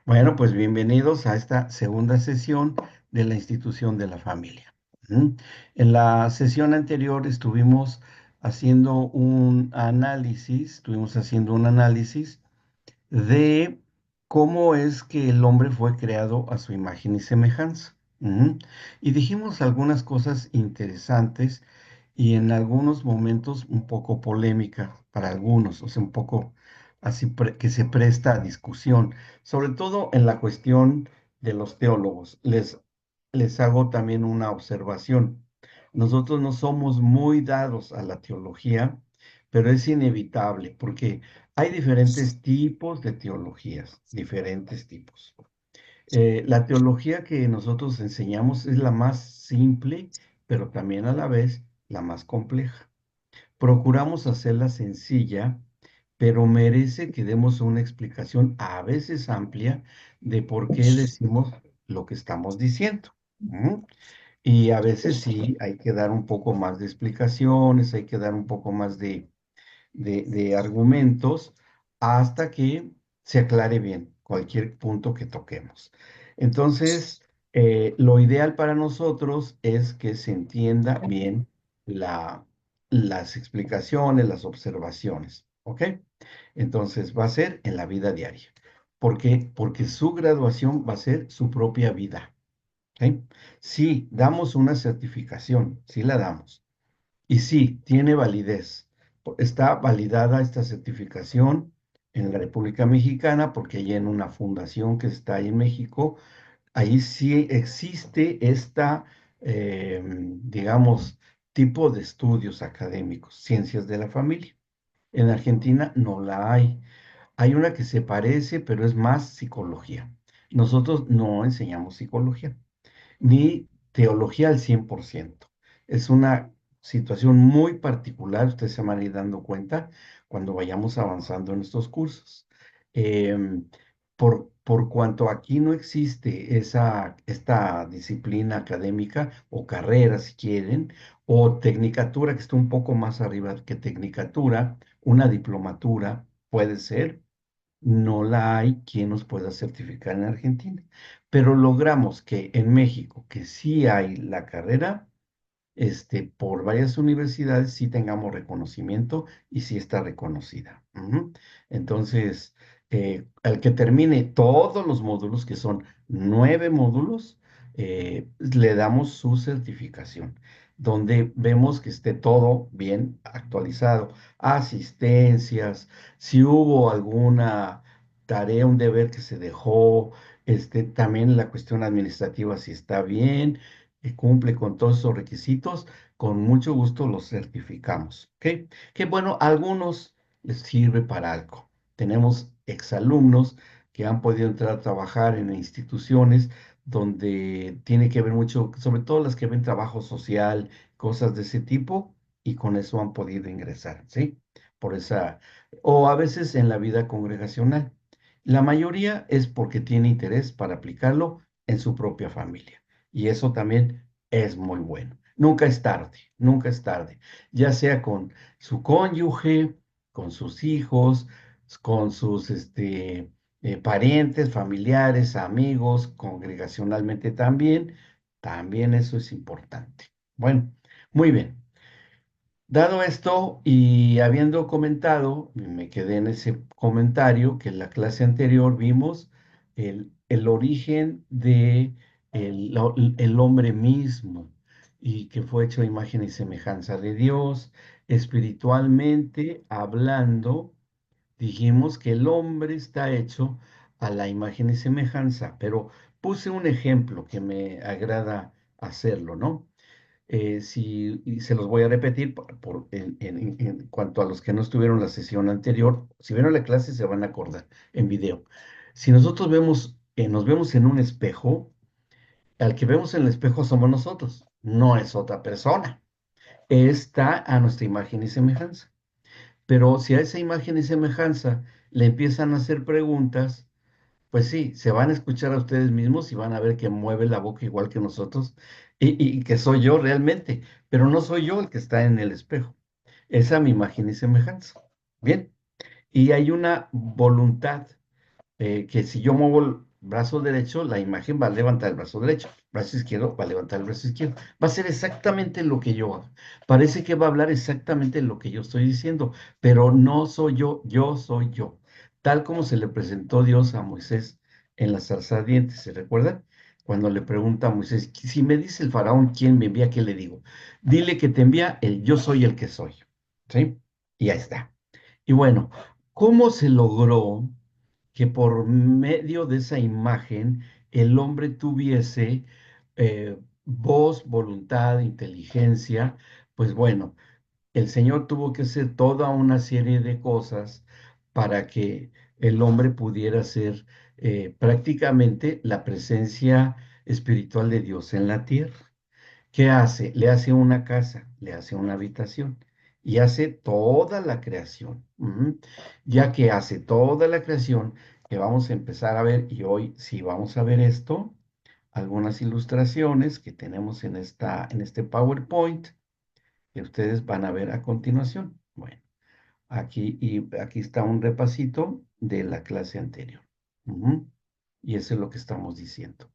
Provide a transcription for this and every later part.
Bueno, pues bienvenidos a esta segunda sesión de la institución de la familia. ¿Mm? En la sesión anterior estuvimos haciendo un análisis de cómo es que el hombre fue creado a su imagen y semejanza. Y dijimos algunas cosas interesantes y en algunos momentos un poco polémicas para algunos, o sea, un poco así que se presta a discusión, sobre todo en la cuestión de los teólogos. Les hago también una observación. Nosotros no somos muy dados a la teología, pero es inevitable porque hay diferentes tipos de teologías, diferentes tipos. La teología que nosotros enseñamos es la más simple, pero también a la vez la más compleja. Procuramos hacerla sencilla, pero merece que demos una explicación a veces amplia de por qué decimos lo que estamos diciendo. ¿Mm? Y a veces sí hay que dar un poco más de explicaciones, hay que dar un poco más de argumentos hasta que se aclare bien cualquier punto que toquemos. Entonces, lo ideal para nosotros es que se entienda bien la, las explicaciones, las observaciones, ¿ok? Entonces, va a ser en la vida diaria. ¿Por qué? Porque su graduación va a ser su propia vida. ¿Ok? Sí, damos una certificación, sí la damos. Y sí, tiene validez. Está validada esta certificación en la República Mexicana porque hay en una fundación que está ahí en México. Ahí sí existe digamos, tipo de estudios académicos, ciencias de la familia. En Argentina no la hay. Hay una que se parece, pero es más psicología. Nosotros no enseñamos psicología ni teología al 100%. Es una situación muy particular, ustedes se van a ir dando cuenta cuando vayamos avanzando en estos cursos. Em, por cuanto aquí no existe esta disciplina académica o carrera, si quieren, o tecnicatura, que está un poco más arriba que tecnicatura, una diplomatura puede ser, no la hay quien nos pueda certificar en Argentina. Pero logramos que en México, que sí hay la carrera, por varias universidades sí tengamos reconocimiento y sí está reconocida. Entonces, al que termine todos los módulos, que son 9 módulos, le damos su certificación, donde vemos que esté todo bien actualizado, asistencias, si hubo alguna tarea, un deber que se dejó, también la cuestión administrativa si está bien cumple con todos esos requisitos, con mucho gusto los certificamos. ¿Ok? Que bueno, a algunos les sirve para algo. Tenemos exalumnos que han podido entrar a trabajar en instituciones donde tiene que ver mucho, sobre todo las que ven trabajo social, cosas de ese tipo, y con eso han podido ingresar, ¿sí? Por esa, o a veces en la vida congregacional. La mayoría es porque tiene interés para aplicarlo en su propia familia. Y eso también es muy bueno. Nunca es tarde, nunca es tarde. Ya sea con su cónyuge, con sus hijos, con sus parientes, familiares, amigos, congregacionalmente también. También eso es importante. Bueno, muy bien. Dado esto y habiendo comentado, me quedé en ese comentario que en la clase anterior vimos el origen de el hombre mismo y que fue hecho a imagen y semejanza de Dios. Espiritualmente hablando, dijimos que el hombre está hecho a la imagen y semejanza, pero puse un ejemplo que me agrada hacerlo, ¿no? Y se los voy a repetir en cuanto a los que no estuvieron la sesión anterior. Si vieron la clase, se van a acordar en video. Si nosotros nos vemos en un espejo, al que vemos en el espejo somos nosotros, no es otra persona. Está a nuestra imagen y semejanza. Pero si a esa imagen y semejanza le empiezan a hacer preguntas, pues sí, se van a escuchar a ustedes mismos y van a ver que mueve la boca igual que nosotros y que soy yo realmente, pero no soy yo el que está en el espejo. Esa mi imagen y semejanza. Bien, y hay una voluntad que si yo muevo brazo derecho, la imagen va a levantar el brazo derecho, brazo izquierdo va a levantar el brazo izquierdo. Va a ser exactamente lo que yo hago. Parece que va a hablar exactamente lo que yo estoy diciendo, pero no soy yo, yo soy yo. Tal como se le presentó Dios a Moisés en la zarza ardiente, ¿se recuerdan? Cuando le pregunta a Moisés, si me dice el faraón quién me envía, ¿qué le digo? Dile que te envía el yo soy el que soy. ¿Sí? Y ya está. Y bueno, ¿cómo se logró que por medio de esa imagen el hombre tuviese voz, voluntad, inteligencia? Pues bueno, el Señor tuvo que hacer toda una serie de cosas para que el hombre pudiera ser prácticamente la presencia espiritual de Dios en la tierra. ¿Qué hace? Le hace una casa, le hace una habitación y hace toda la creación. Ujú. Ya que hace toda la creación, que vamos a empezar a ver, y hoy sí vamos a ver esto, algunas ilustraciones que tenemos en este PowerPoint que ustedes van a ver a continuación. Bueno, aquí está un repasito de la clase anterior. Ujú. Y eso es lo que estamos diciendo.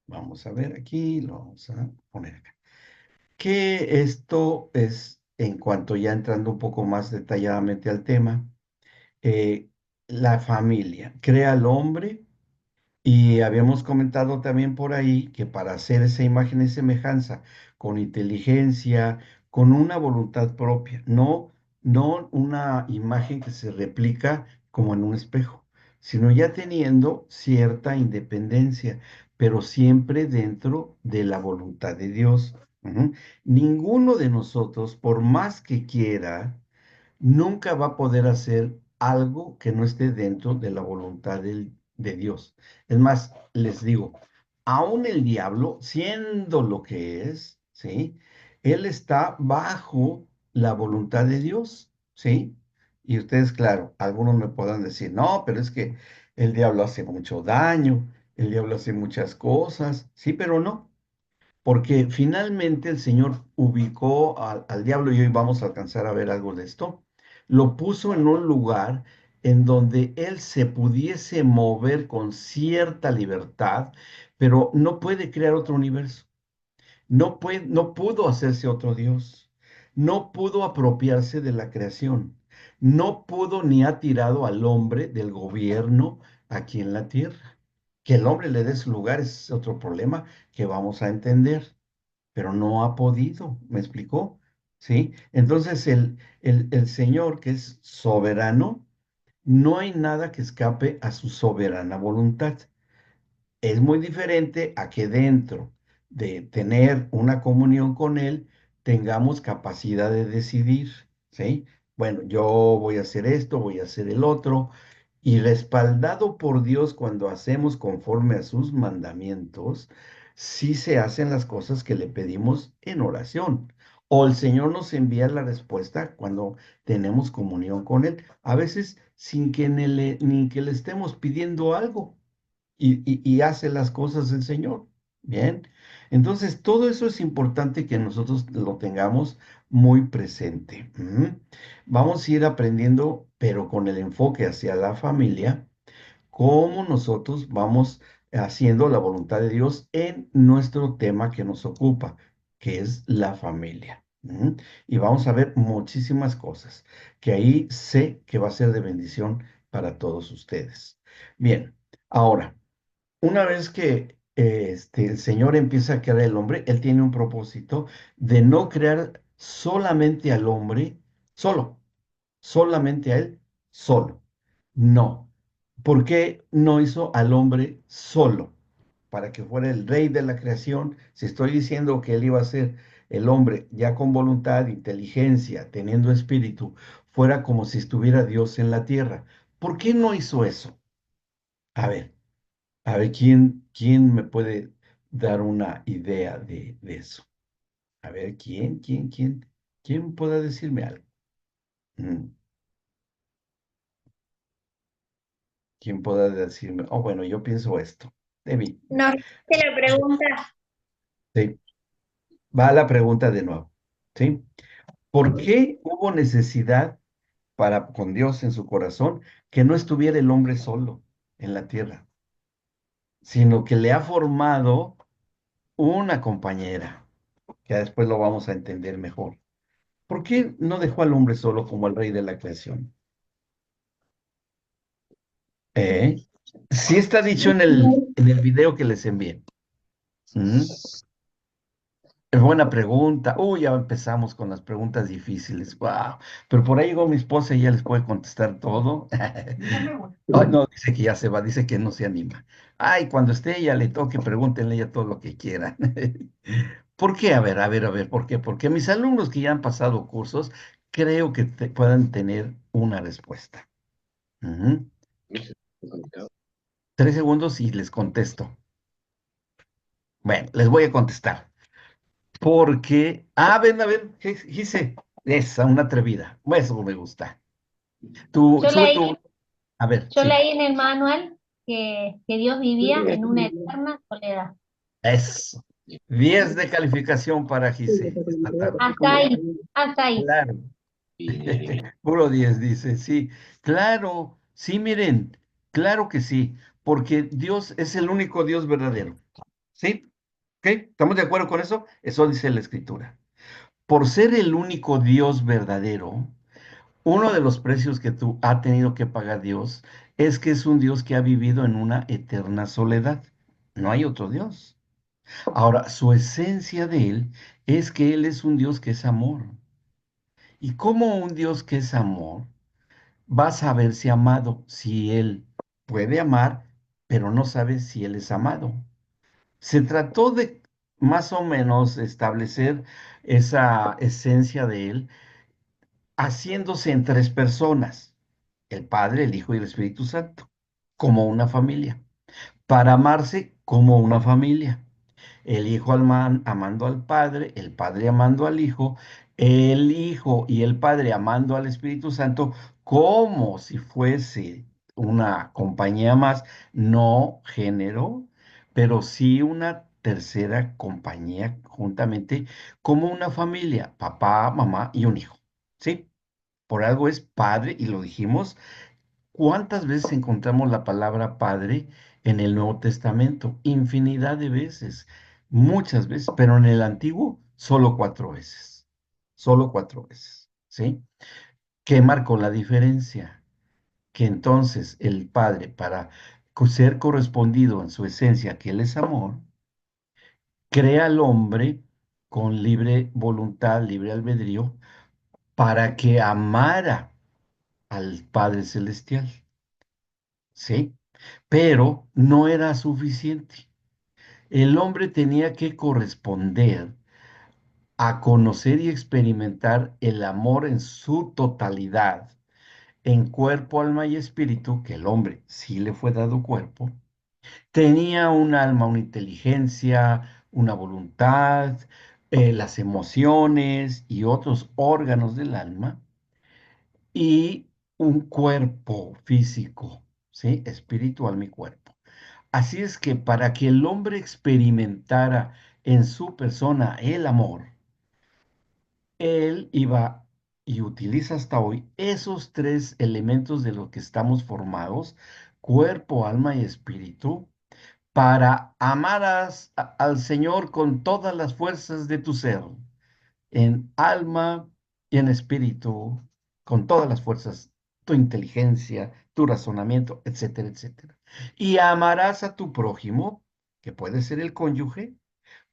Vamos a ver aquí, lo vamos a poner acá. Que esto es, en cuanto ya entrando un poco más detalladamente al tema, eh, la familia crea al hombre y habíamos comentado también por ahí que para hacer esa imagen y semejanza con inteligencia, con una voluntad propia, no una imagen que se replica como en un espejo, sino ya teniendo cierta independencia, pero siempre dentro de la voluntad de Dios. Ujú. Ninguno de nosotros, por más que quiera, nunca va a poder hacer algo que no esté dentro de la voluntad de Dios. Es más, les digo, aún el diablo, siendo lo que es, ¿sí? Él está bajo la voluntad de Dios, ¿sí? Y ustedes, claro, algunos me podrán decir, no, pero es que el diablo hace mucho daño, el diablo hace muchas cosas, sí, pero no. Porque finalmente el Señor ubicó al diablo, y hoy vamos a alcanzar a ver algo de esto, lo puso en un lugar en donde él se pudiese mover con cierta libertad, pero no puede crear otro universo, no pudo hacerse otro Dios, no pudo apropiarse de la creación, no pudo ni ha tirado al hombre del gobierno aquí en la tierra. Que el hombre le dé su lugar es otro problema que vamos a entender, pero no ha podido, ¿me explicó? ¿Sí? Entonces el Señor, que es soberano, no hay nada que escape a su soberana voluntad. Es muy diferente a que dentro de tener una comunión con Él tengamos capacidad de decidir, ¿sí? Bueno, yo voy a hacer esto, voy a hacer el otro, y respaldado por Dios cuando hacemos conforme a sus mandamientos, sí se hacen las cosas que le pedimos en oración. O el Señor nos envía la respuesta cuando tenemos comunión con Él, a veces sin que ni que le estemos pidiendo algo y hace las cosas el Señor. Bien. Entonces, todo eso es importante que nosotros lo tengamos muy presente. Ujú. Vamos a ir aprendiendo, pero con el enfoque hacia la familia, cómo nosotros vamos haciendo la voluntad de Dios en nuestro tema que nos ocupa, que es la familia. Ujú. Y vamos a ver muchísimas cosas que ahí sé que va a ser de bendición para todos ustedes. Bien, ahora. Una vez que el Señor empieza a crear el hombre, Él tiene un propósito de no crear solamente al hombre solo, solamente a Él solo. No. ¿Por qué no hizo al hombre solo? Para que fuera el rey de la creación. Si estoy diciendo que Él iba a ser el hombre ya con voluntad, inteligencia, teniendo espíritu, fuera como si estuviera Dios en la tierra. ¿Por qué no hizo eso? A ver. A ver, ¿quién me puede dar una idea de eso? A ver, ¿quién puede decirme algo? Mm, ¿Quién pueda decirme? Oh, bueno, yo pienso esto. De mí. No te la pregunta. Sí, va la pregunta de nuevo. ¿Sí? ¿Por qué hubo necesidad para, con Dios en su corazón, que no estuviera el hombre solo? en la tierra, sino que le ha formado una compañera, que después lo vamos a entender mejor. ¿Por qué no dejó al hombre solo como el rey de la creación? ¿Eh? Sí está dicho en el video que les envié. ¿Mm? Es buena pregunta. Uy, ya empezamos con las preguntas difíciles. Wow. Pero por ahí llegó mi esposa y ya les puede contestar todo. Ay, no, dice que ya se va, dice que no se anima. Ay, cuando esté ella le toque, pregúntenle ella todo lo que quieran. ¿Por qué? A ver, ¿por qué? Porque mis alumnos que ya han pasado cursos, creo que puedan tener una respuesta. Ujú. 3 segundos y les contesto. Bueno, les voy a contestar. Porque, ven, a ver, ¿qué hice? Esa, una atrevida. Eso me gusta. Tú, Yo sube leí, tu, a ver, yo sí. leí en el manual que Dios vivía en una eterna soledad. Eso. 10 de calificación para Gise esta tarde. Hasta ahí, hasta ahí. Claro. Puro 10 dice, sí. Claro, sí, miren, claro que sí, porque Dios es el único Dios verdadero. ¿Sí? ¿Ok? ¿Estamos de acuerdo con eso? Eso dice la Escritura. Por ser el único Dios verdadero, uno de los precios que tú ha tenido que pagar Dios es que es un Dios que ha vivido en una eterna soledad. No hay otro Dios. Ahora, su esencia de Él es que Él es un Dios que es amor. ¿Y cómo un Dios que es amor va a saber si amado? Si Él puede amar, pero no sabe si Él es amado. Se trató de más o menos establecer esa esencia de Él haciéndose en tres personas, el Padre, el Hijo y el Espíritu Santo, como una familia, para amarse como una familia. El Hijo amando al Padre, el Padre amando al Hijo, el Hijo y el Padre amando al Espíritu Santo, como si fuese una compañía más, no género, pero sí una tercera compañía juntamente, como una familia, papá, mamá y un hijo. ¿Sí? Por algo es Padre, y lo dijimos. ¿Cuántas veces encontramos la palabra Padre en el Nuevo Testamento? Infinidad de veces, muchas veces, pero en el Antiguo solo 4 veces. Solo 4 veces, ¿sí? ¿Qué marcó la diferencia? Que entonces el Padre, para ser correspondido en su esencia, que Él es amor, crea al hombre con libre voluntad, libre albedrío, para que amara al Padre Celestial, ¿sí? Pero no era suficiente. El hombre tenía que corresponder a conocer y experimentar el amor en su totalidad, en cuerpo, alma y espíritu, que el hombre sí le fue dado cuerpo, tenía un alma, una inteligencia, una voluntad, las emociones y otros órganos del alma, y un cuerpo físico, ¿sí? Espiritual, mi cuerpo. Así es que para que el hombre experimentara en su persona el amor, él iba y utiliza hasta hoy esos tres elementos de los que estamos formados, cuerpo, alma y espíritu, para amar al Señor con todas las fuerzas de tu ser, en alma y en espíritu, con todas las fuerzas, tu inteligencia, tu razonamiento, etcétera, etcétera. Y amarás a tu prójimo, que puede ser el cónyuge,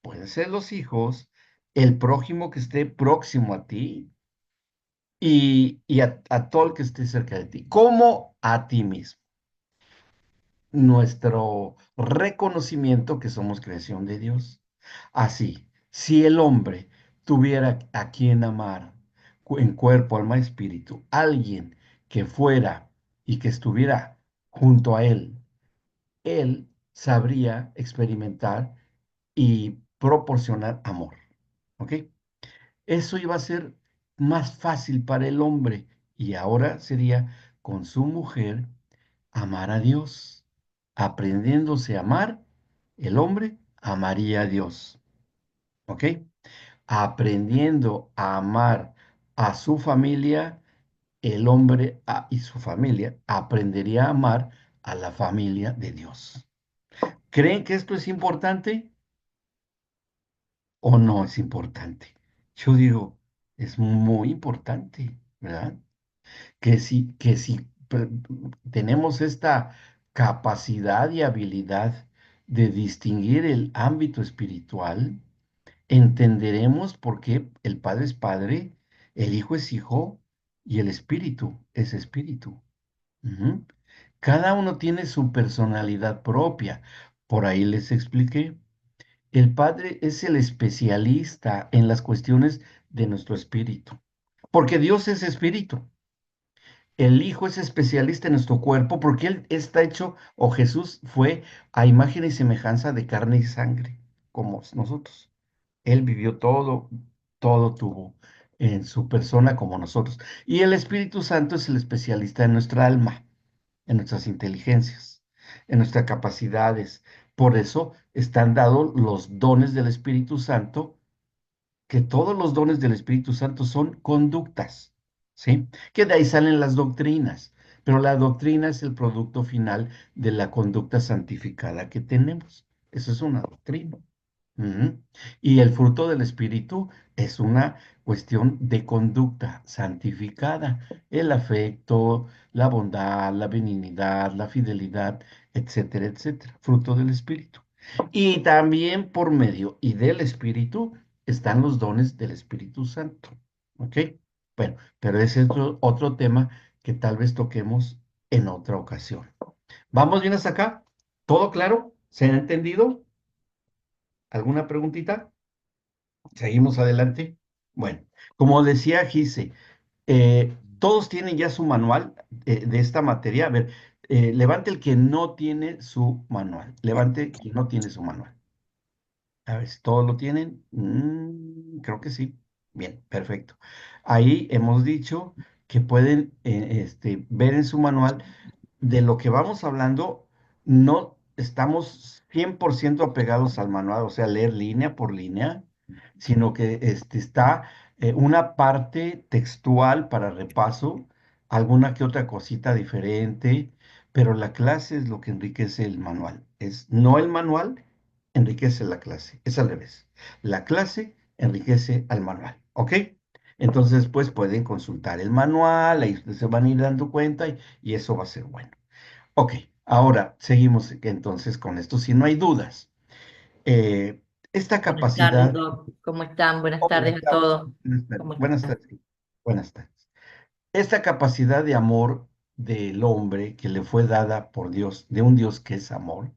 puede ser los hijos, el prójimo que esté próximo a ti y a todo el que esté cerca de ti, como a ti mismo. Nuestro reconocimiento que somos creación de Dios. Así, si el hombre tuviera a quien amar en cuerpo, alma, espíritu, alguien que fuera y que estuviera junto a él sabría experimentar y proporcionar amor. ¿Ok? Eso iba a ser más fácil para el hombre y ahora sería con su mujer amar a Dios. Aprendiéndose a amar, el hombre amaría a Dios. ¿Ok? Aprendiendo a amar a su familia, el hombre y su familia aprendería a amar a la familia de Dios. ¿Creen que esto es importante o no es importante? Yo digo, es muy importante, ¿verdad? Que si tenemos esta capacidad y habilidad de distinguir el ámbito espiritual, entenderemos por qué el Padre es Padre, el Hijo es Hijo y el Espíritu es Espíritu. Ujú. Cada uno tiene su personalidad propia. Por ahí les expliqué. El Padre es el especialista en las cuestiones de nuestro espíritu, porque Dios es espíritu. El Hijo es especialista en nuestro cuerpo porque Él está hecho, o Jesús fue a imagen y semejanza de carne y sangre, como nosotros. Él vivió todo, todo tuvo en su persona como nosotros. Y el Espíritu Santo es el especialista en nuestra alma, en nuestras inteligencias, en nuestras capacidades. Por eso están dados los dones del Espíritu Santo, que todos los dones del Espíritu Santo son conductas, ¿sí? Que de ahí salen las doctrinas, pero la doctrina es el producto final de la conducta santificada que tenemos. Eso es una doctrina. Ujú. Y el fruto del Espíritu es una cuestión de conducta santificada, el afecto, la bondad, la benignidad, la fidelidad, etcétera, etcétera, fruto del Espíritu. Y también por medio y del Espíritu están los dones del Espíritu Santo. ¿Ok? Bueno, pero ese es otro tema que tal vez toquemos en otra ocasión. ¿Vamos bien hasta acá? ¿Todo claro? ¿Se ha entendido? ¿Alguna preguntita? Seguimos adelante. Bueno, como decía Gise, todos tienen ya su manual de esta materia. A ver, levante el que no tiene su manual. Levante quien no tiene su manual. A ver si todos lo tienen. Creo que sí. Bien, perfecto. Ahí hemos dicho que pueden ver en su manual de lo que vamos hablando, no estamos 100% apegados al manual, o sea, leer línea por línea, sino que está una parte textual para repaso, alguna que otra cosita diferente, pero la clase es lo que enriquece el manual. Es no el manual enriquece la clase, es al revés. La clase enriquece al manual, ¿ok? Entonces, pues pueden consultar el manual, ahí ustedes se van a ir dando cuenta y eso va a ser bueno. Ok, ahora seguimos entonces con esto, si no hay dudas. Eh, esta Buenas tardes, capacidad, Doc. ¿Cómo están? Buenas oh, tardes buenas a tardes, todos. buenas tardes, ¿Cómo buenas están? tardes, buenas tardes. Esta capacidad de amor del hombre que le fue dada por Dios, de un Dios que es amor,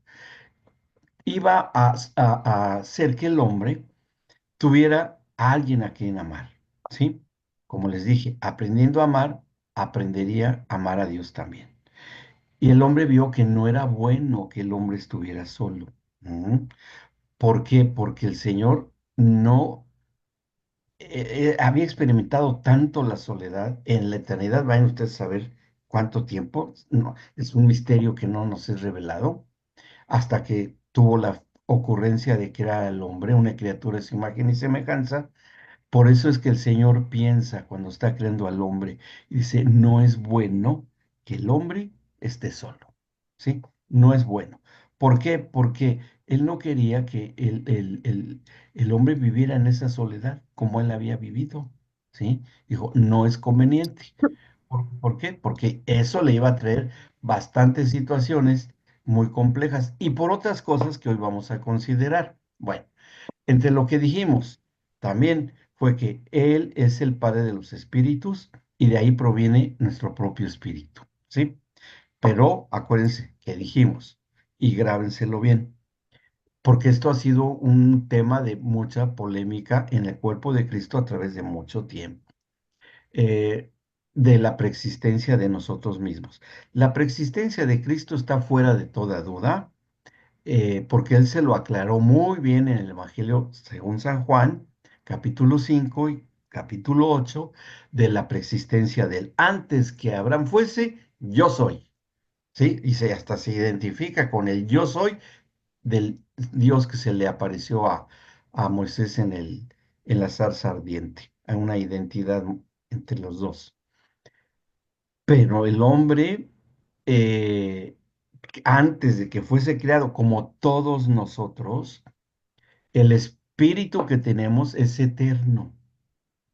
iba a hacer que el hombre tuviera a alguien a quien amar, ¿sí? Como les dije, aprendiendo a amar, aprendería a amar a Dios también. Y el hombre vio que no era bueno que el hombre estuviera solo. ¿Mm? ¿Por qué? Porque el Señor no había experimentado tanto la soledad en la eternidad. Vayan ustedes a saber cuánto tiempo. No, es un misterio que no nos es revelado hasta que tuvo la ocurrencia de que era el hombre, una criatura de su imagen y semejanza. Por eso es que el Señor piensa cuando está creando al hombre y dice, no es bueno que el hombre esté solo, ¿sí? No es bueno. ¿Por qué? Porque Él no quería que el hombre viviera en esa soledad como Él había vivido, ¿sí? Dijo, no es conveniente. ¿Por qué? Porque eso le iba a traer bastantes situaciones muy complejas y por otras cosas que hoy vamos a considerar. Bueno. Entre lo que dijimos también fue que Él es el Padre de los espíritus y de ahí proviene nuestro propio espíritu, ¿sí? Pero acuérdense que dijimos, y grábenselo bien, porque esto ha sido un tema de mucha polémica en el cuerpo de Cristo a través de mucho tiempo, eh, de la preexistencia de nosotros mismos. La preexistencia de Cristo está fuera de toda duda porque él se lo aclaró muy bien en el Evangelio según San Juan, capítulo 5 y capítulo 8 de la preexistencia de él. Antes que Abraham fuese, yo soy, ¿sí? Y hasta se identifica con el yo soy del Dios que se le apareció a Moisés en la zarza ardiente, a una identidad entre los dos. Pero el hombre eh, antes de que fuese creado, como todos nosotros, el espíritu que tenemos es eterno,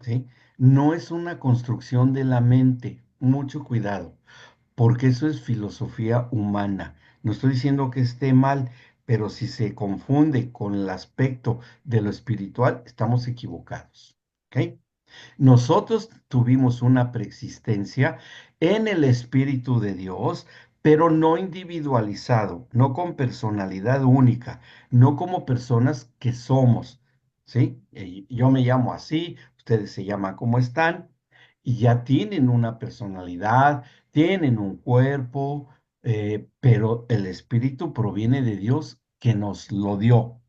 ¿sí? No es una construcción de la mente, mucho cuidado, porque eso es filosofía humana. No estoy diciendo que esté mal, pero si se confunde con el aspecto de lo espiritual, estamos equivocados, ¿ok? Nosotros tuvimos una preexistencia en el Espíritu de Dios, pero no individualizado, no con personalidad única, no como personas que somos, ¿sí? Yo me llamo así, ustedes se llaman como están, y ya tienen una personalidad, tienen un cuerpo, pero el Espíritu proviene de Dios que nos lo dio.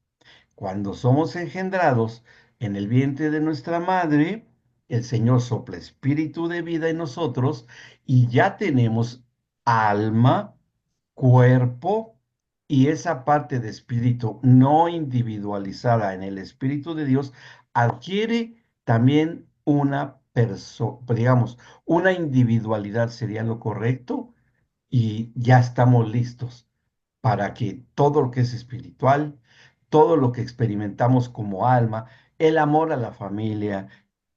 Cuando somos engendrados en el vientre de nuestra madre, el Señor sopla espíritu de vida en nosotros y ya tenemos alma, cuerpo y esa parte de espíritu no individualizada en el Espíritu de Dios adquiere también una persona, digamos, una individualidad sería lo correcto y ya estamos listos para que todo lo que es espiritual, todo lo que experimentamos como alma, el amor a la familia,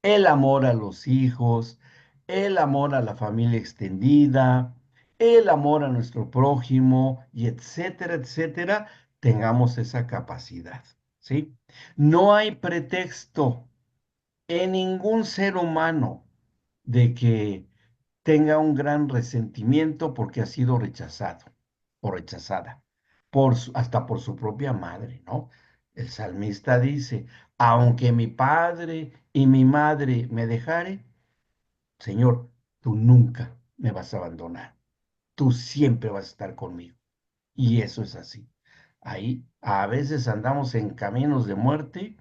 el amor a los hijos, el amor a la familia extendida, el amor a nuestro prójimo, y etcétera, etcétera, tengamos esa capacidad, ¿sí? No hay pretexto en ningún ser humano de que tenga un gran resentimiento porque ha sido rechazado o rechazada, hasta por su propia madre, ¿no? El salmista dice, aunque mi padre y mi madre me dejare, Señor, tú nunca me vas a abandonar, tú siempre vas a estar conmigo. Y eso es así. Ahí a veces andamos en caminos de muerte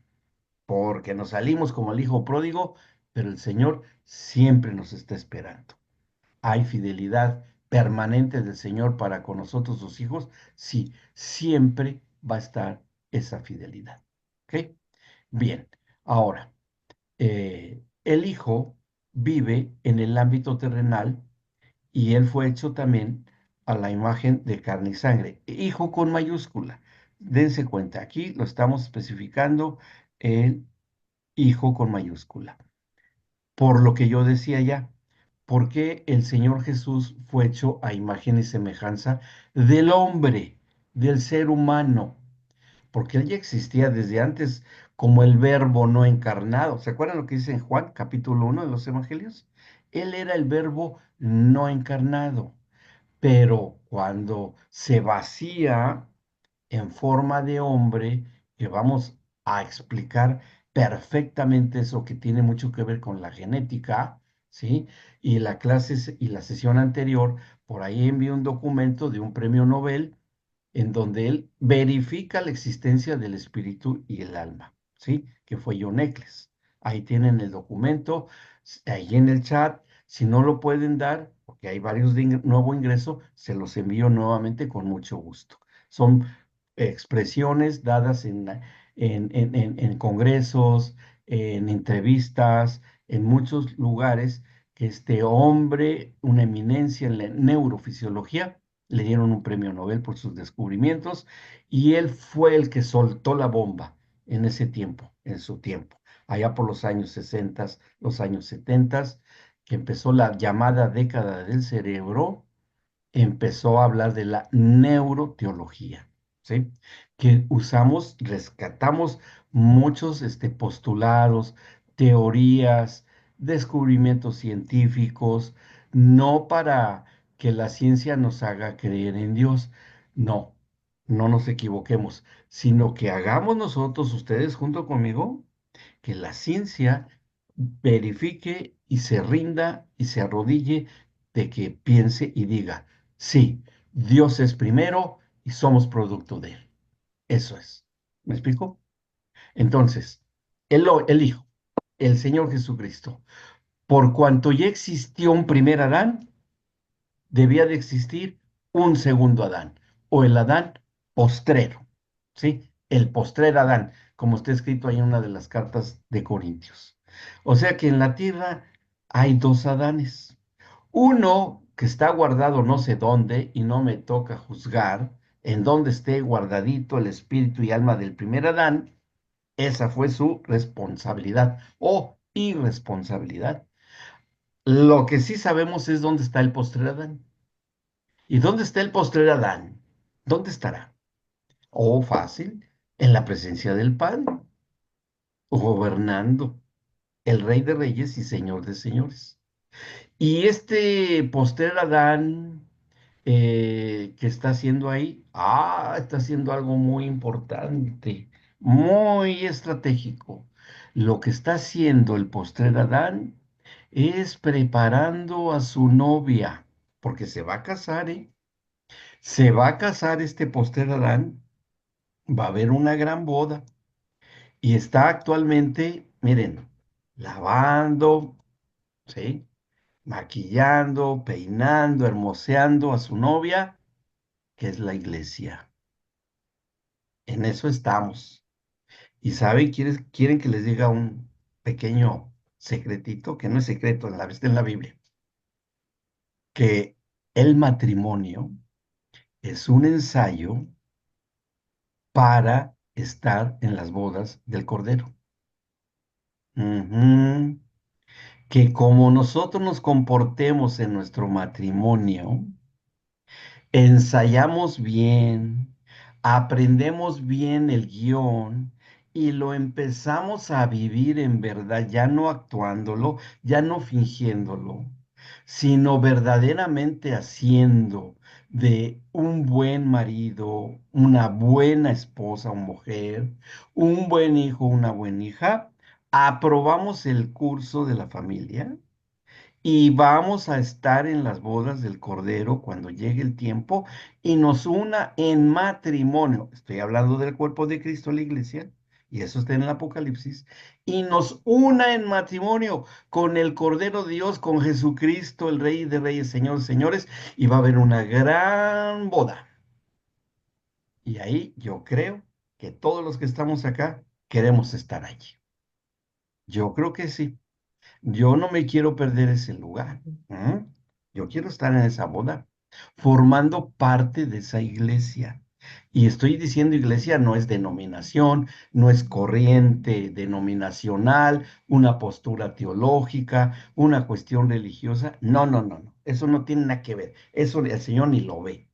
porque nos salimos como el hijo pródigo, pero el Señor siempre nos está esperando. ¿Hay fidelidad permanente del Señor para con nosotros, sus hijos? Sí, siempre va a estar esa fidelidad. ¿Ok? Bien, ahora, el Hijo vive en el ámbito terrenal y Él fue hecho también a la imagen de carne y sangre. Hijo con mayúscula. Dense cuenta, aquí lo estamos especificando el Hijo con mayúscula. Por lo que yo decía ya, porque el Señor Jesús fue hecho a imagen y semejanza del hombre, del ser humano, porque Él ya existía desde antes como el verbo no encarnado. ¿Se acuerdan lo que dice en Juan, capítulo 1 de los Evangelios? Él era el verbo no encarnado, pero cuando se vacía en forma de hombre, que vamos a explicar perfectamente eso que tiene mucho que ver con la genética, ¿sí? Y la clase y la sesión anterior, por ahí envié un documento de un premio Nobel en donde él verifica la existencia del espíritu y el alma, ¿sí? Que fue John Eccles. Ahí tienen el documento, ahí en el chat. Si no lo pueden dar, porque hay varios de nuevo ingreso, se los envío nuevamente con mucho gusto. Son expresiones dadas en congresos, en entrevistas, en muchos lugares, que este hombre, una eminencia en la neurofisiología, le dieron un premio Nobel por sus descubrimientos y él fue el que soltó la bomba en ese tiempo, en su tiempo, allá por los años 60, los años 70, que empezó la llamada década del cerebro, empezó a hablar de la neuroteología, ¿sí? Que usamos, rescatamos muchos postulados, teorías, descubrimientos científicos, no para que la ciencia nos haga creer en Dios, no, no nos equivoquemos, sino que hagamos nosotros, ustedes junto conmigo, que la ciencia verifique y se rinda y se arrodille de que piense y diga, sí, Dios es primero y somos producto de Él. Eso es. ¿Me explico? Entonces, el Hijo, el Señor Jesucristo, por cuanto ya existió un primer Adán, debía de existir un segundo Adán, o el Adán postrero, ¿sí? El postrer Adán, como está escrito ahí en una de las cartas de Corintios. O sea que en la tierra hay dos Adanes. Uno que está guardado no sé dónde y no me toca juzgar en dónde esté guardadito el espíritu y alma del primer Adán. Esa fue su responsabilidad o irresponsabilidad. Lo que sí sabemos es dónde está el postrer Adán. ¿Y dónde está el postrer Adán? ¿Dónde estará? Oh, fácil, en la presencia del Padre, gobernando, el Rey de Reyes y Señor de Señores. Y este postrer Adán que está haciendo ahí, está haciendo algo muy importante, muy estratégico. Lo que está haciendo el postrer Adán es preparando a su novia, porque se va a casar, ¿eh? Se va a casar este postrer Adán, va a haber una gran boda y está actualmente, miren, lavando, ¿sí? Maquillando, peinando, hermoseando a su novia, que es la iglesia. En eso estamos. Y saben, quieren que les diga un pequeño secretito, que no es secreto, está en la Biblia, que el matrimonio es un ensayo para estar en las bodas del Cordero. Ujú. Que como nosotros nos comportemos en nuestro matrimonio, ensayamos bien, aprendemos bien el guión y lo empezamos a vivir en verdad, ya no actuándolo, ya no fingiéndolo, sino verdaderamente haciendo de un buen marido, una buena esposa o mujer, un buen hijo, una buena hija. Aprobamos el curso de la familia y vamos a estar en las bodas del Cordero cuando llegue el tiempo y nos una en matrimonio. Estoy hablando del cuerpo de Cristo, la iglesia, y eso está en el Apocalipsis. Y nos una en matrimonio con el Cordero de Dios, con Jesucristo, el Rey de Reyes, Señor de Señores, y va a haber una gran boda. Y ahí yo creo que todos los que estamos acá queremos estar allí. Yo creo que sí. Yo no me quiero perder ese lugar. ¿M? Yo quiero estar en esa boda, formando parte de esa iglesia. Y estoy diciendo iglesia no es denominación, no es corriente denominacional, una postura teológica, una cuestión religiosa. No, no, no, no. Eso no tiene nada que ver. Eso el Señor ni lo ve.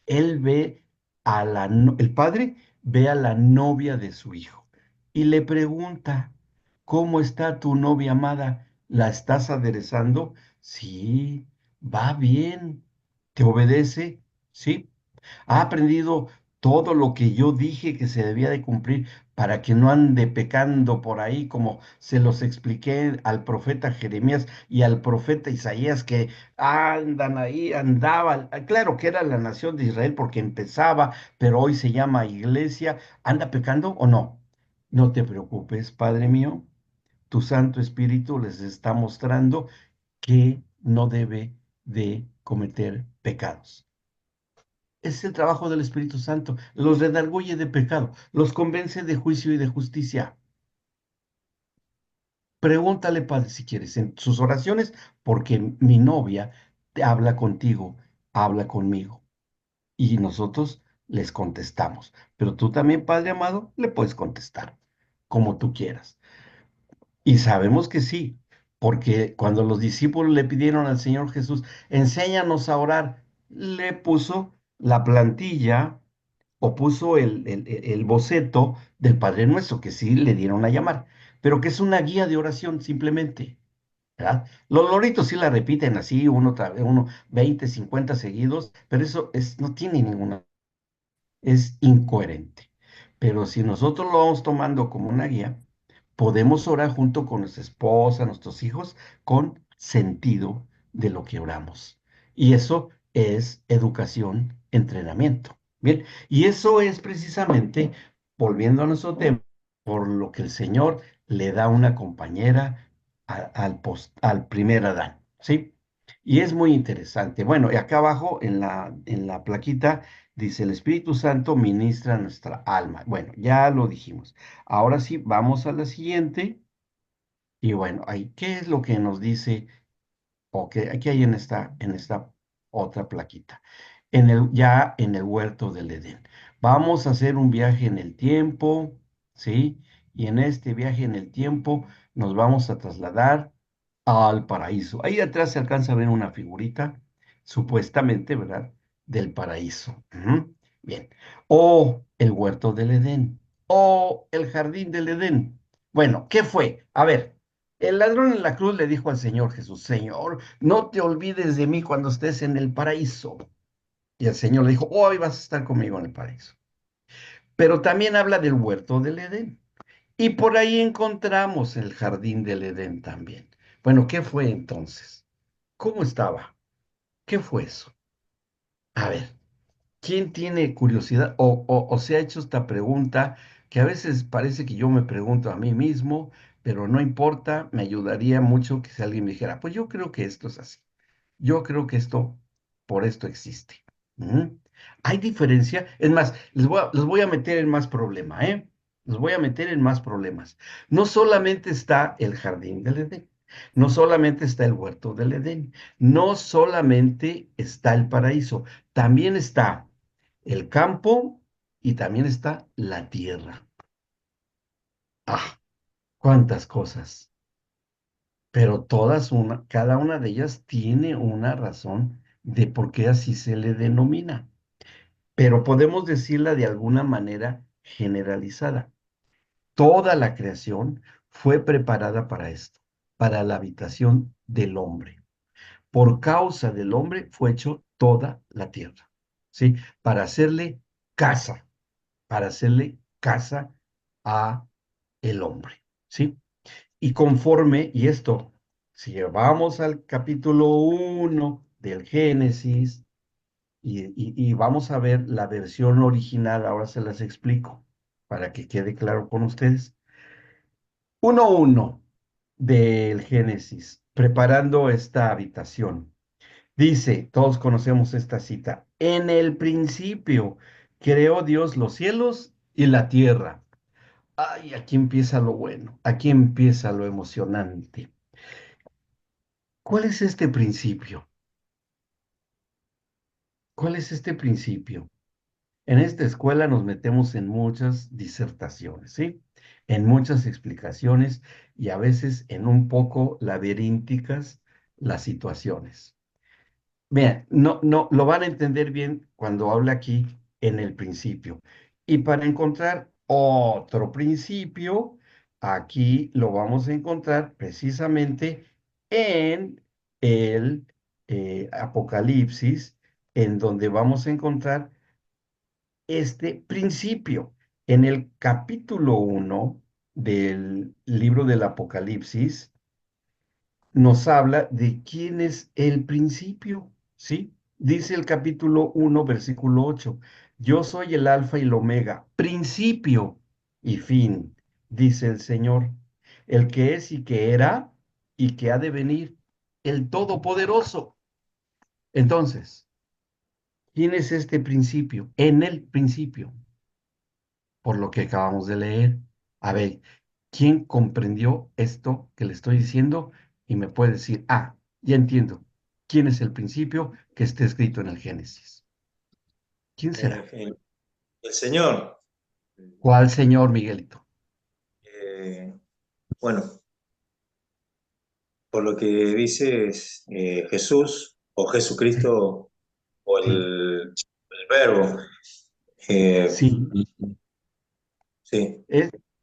Él ve el padre ve a la novia de su hijo y le pregunta, ¿cómo está tu novia amada? ¿La estás aderezando? Sí, va bien. ¿Te obedece? Sí. ¿Ha aprendido todo lo que yo dije que se debía de cumplir para que no ande pecando por ahí, como se los expliqué al profeta Jeremías y al profeta Isaías, que andan ahí, andaban? Claro que era la nación de Israel porque empezaba, pero hoy se llama iglesia? ¿Anda pecando o no? No te preocupes, Padre mío, tu Santo Espíritu les está mostrando que no debe de cometer pecados. Es el trabajo del Espíritu Santo. Los redarguye de pecado, los convence de juicio y de justicia. Pregúntale, Padre, si quieres, en sus oraciones, porque mi novia te habla contigo, habla conmigo. Y nosotros les contestamos. Pero tú también, Padre amado, le puedes contestar como tú quieras. Y sabemos que sí, porque cuando los discípulos le pidieron al Señor Jesús, enséñanos a orar, le puso la plantilla o puso el boceto del Padre Nuestro, que sí le dieron a llamar, pero que es una guía de oración simplemente, ¿verdad? Los loritos sí la repiten así, uno 20, 50 seguidos, pero eso no tiene ninguna, es incoherente. Pero si nosotros lo vamos tomando como una guía, podemos orar junto con nuestra esposa, nuestros hijos, con sentido de lo que oramos. Y eso es educación, entrenamiento. Bien, y eso es precisamente, volviendo a nuestro tema, por lo que el Señor le da una compañera al primer Adán, ¿sí? Y es muy interesante. Bueno, y acá abajo en la plaquita dice, el Espíritu Santo ministra nuestra alma. Bueno, ya lo dijimos. Ahora sí, vamos a la siguiente. Y bueno, ahí, ¿qué es lo que nos dice o qué hay en esta? otra plaquita, ya en el huerto del Edén. Vamos a hacer un viaje en el tiempo, ¿sí? Y en este viaje en el tiempo nos vamos a trasladar al paraíso. Ahí atrás se alcanza a ver una figurita, supuestamente, ¿verdad? Del paraíso. Ujú. Bien. O el huerto del Edén. O el jardín del Edén. Bueno, ¿qué fue? A ver, el ladrón en la cruz le dijo al Señor Jesús, Señor, no te olvides de mí cuando estés en el paraíso. Y el Señor le dijo, hoy vas a estar conmigo en el paraíso. Pero también habla del huerto del Edén. Y por ahí encontramos el jardín del Edén también. Bueno, ¿qué fue entonces? ¿Cómo estaba? ¿Qué fue eso? A ver, ¿quién tiene curiosidad o se ha hecho esta pregunta que a veces parece que yo me pregunto a mí mismo, pero no importa, me ayudaría mucho que si alguien me dijera, pues yo creo que esto es así. Yo creo que esto, por esto existe. ¿Mm? ¿Hay diferencia? Es más, los voy a meter en más problema, ¿eh? Los voy a meter en más problemas. No solamente está el jardín del Edén, no solamente está el huerto del Edén, no solamente está el paraíso, también está el campo y también está la tierra. Ah, cuántas cosas. Pero cada una de ellas tiene una razón de por qué así se le denomina. Pero podemos decirla de alguna manera generalizada. Toda la creación fue preparada para esto, para la habitación del hombre. Por causa del hombre fue hecho toda la tierra, ¿sí? Para hacerle casa, para hacerle casa a el hombre, ¿sí? Y conforme, y esto, si vamos al capítulo 1 del Génesis y vamos a ver la versión original, ahora se las explico para que quede claro con ustedes. 1:1 del Génesis, preparando esta habitación. Dice, todos conocemos esta cita, en el principio creó Dios los cielos y la tierra. Ay, aquí empieza lo bueno, aquí empieza lo emocionante. ¿Cuál es este principio? ¿Cuál es este principio? En esta escuela nos metemos en muchas disertaciones, ¿sí? En muchas explicaciones y a veces en un poco laberínticas las situaciones. Vean, no, lo van a entender bien cuando habla aquí en el principio. Y para encontrar otro principio, aquí lo vamos a encontrar precisamente en el Apocalipsis, en donde vamos a encontrar este principio. En el capítulo 1 del libro del Apocalipsis, nos habla de quién es el principio, ¿sí? Dice el capítulo 1, versículo 8, yo soy el alfa y el omega, principio y fin, dice el Señor, el que es y que era y que ha de venir, el Todopoderoso. Entonces, ¿quién es este principio? En el principio, por lo que acabamos de leer. A ver, ¿quién comprendió esto que le estoy diciendo? Y me puede decir, ah, ya entiendo. ¿Quién es el principio que está escrito en el Génesis? ¿Quién será? El Señor, ¿Cuál Señor, Miguelito? eh, bueno, por lo que dices Jesús o Sí, Jesucristo o sí, el Verbo, eh, sí. sí,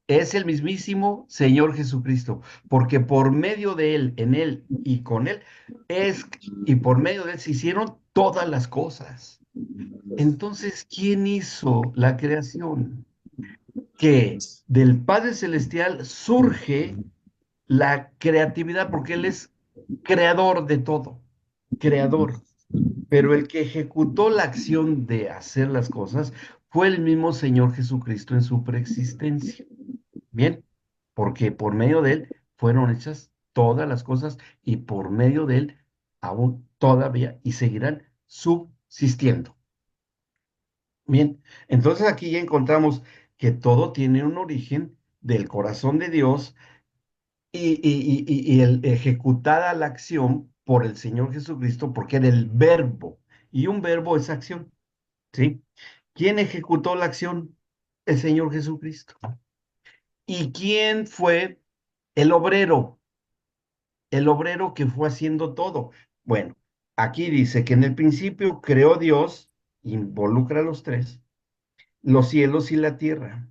Es el mismísimo Señor Jesucristo, porque por medio de Él, en Él y con Él, y por medio de Él se hicieron todas las cosas. Entonces, ¿quién hizo la creación? Que del Padre Celestial surge la creatividad, porque Él es creador de todo, creador. Pero el que ejecutó la acción de hacer las cosas fue el mismo Señor Jesucristo en su preexistencia. Bien, porque por medio de Él fueron hechas todas las cosas y por medio de Él aún todavía y seguirán subsistiendo. Bien, entonces aquí ya encontramos que todo tiene un origen del corazón de Dios y el ejecutada la acción por el Señor Jesucristo, porque era el verbo. y un verbo es acción, ¿sí? ¿Quién ejecutó la acción? El Señor Jesucristo. ¿Y quién fue el obrero? El obrero que fue haciendo todo. Bueno, aquí dice que en el principio creó Dios, involucra a los tres, los cielos y la tierra.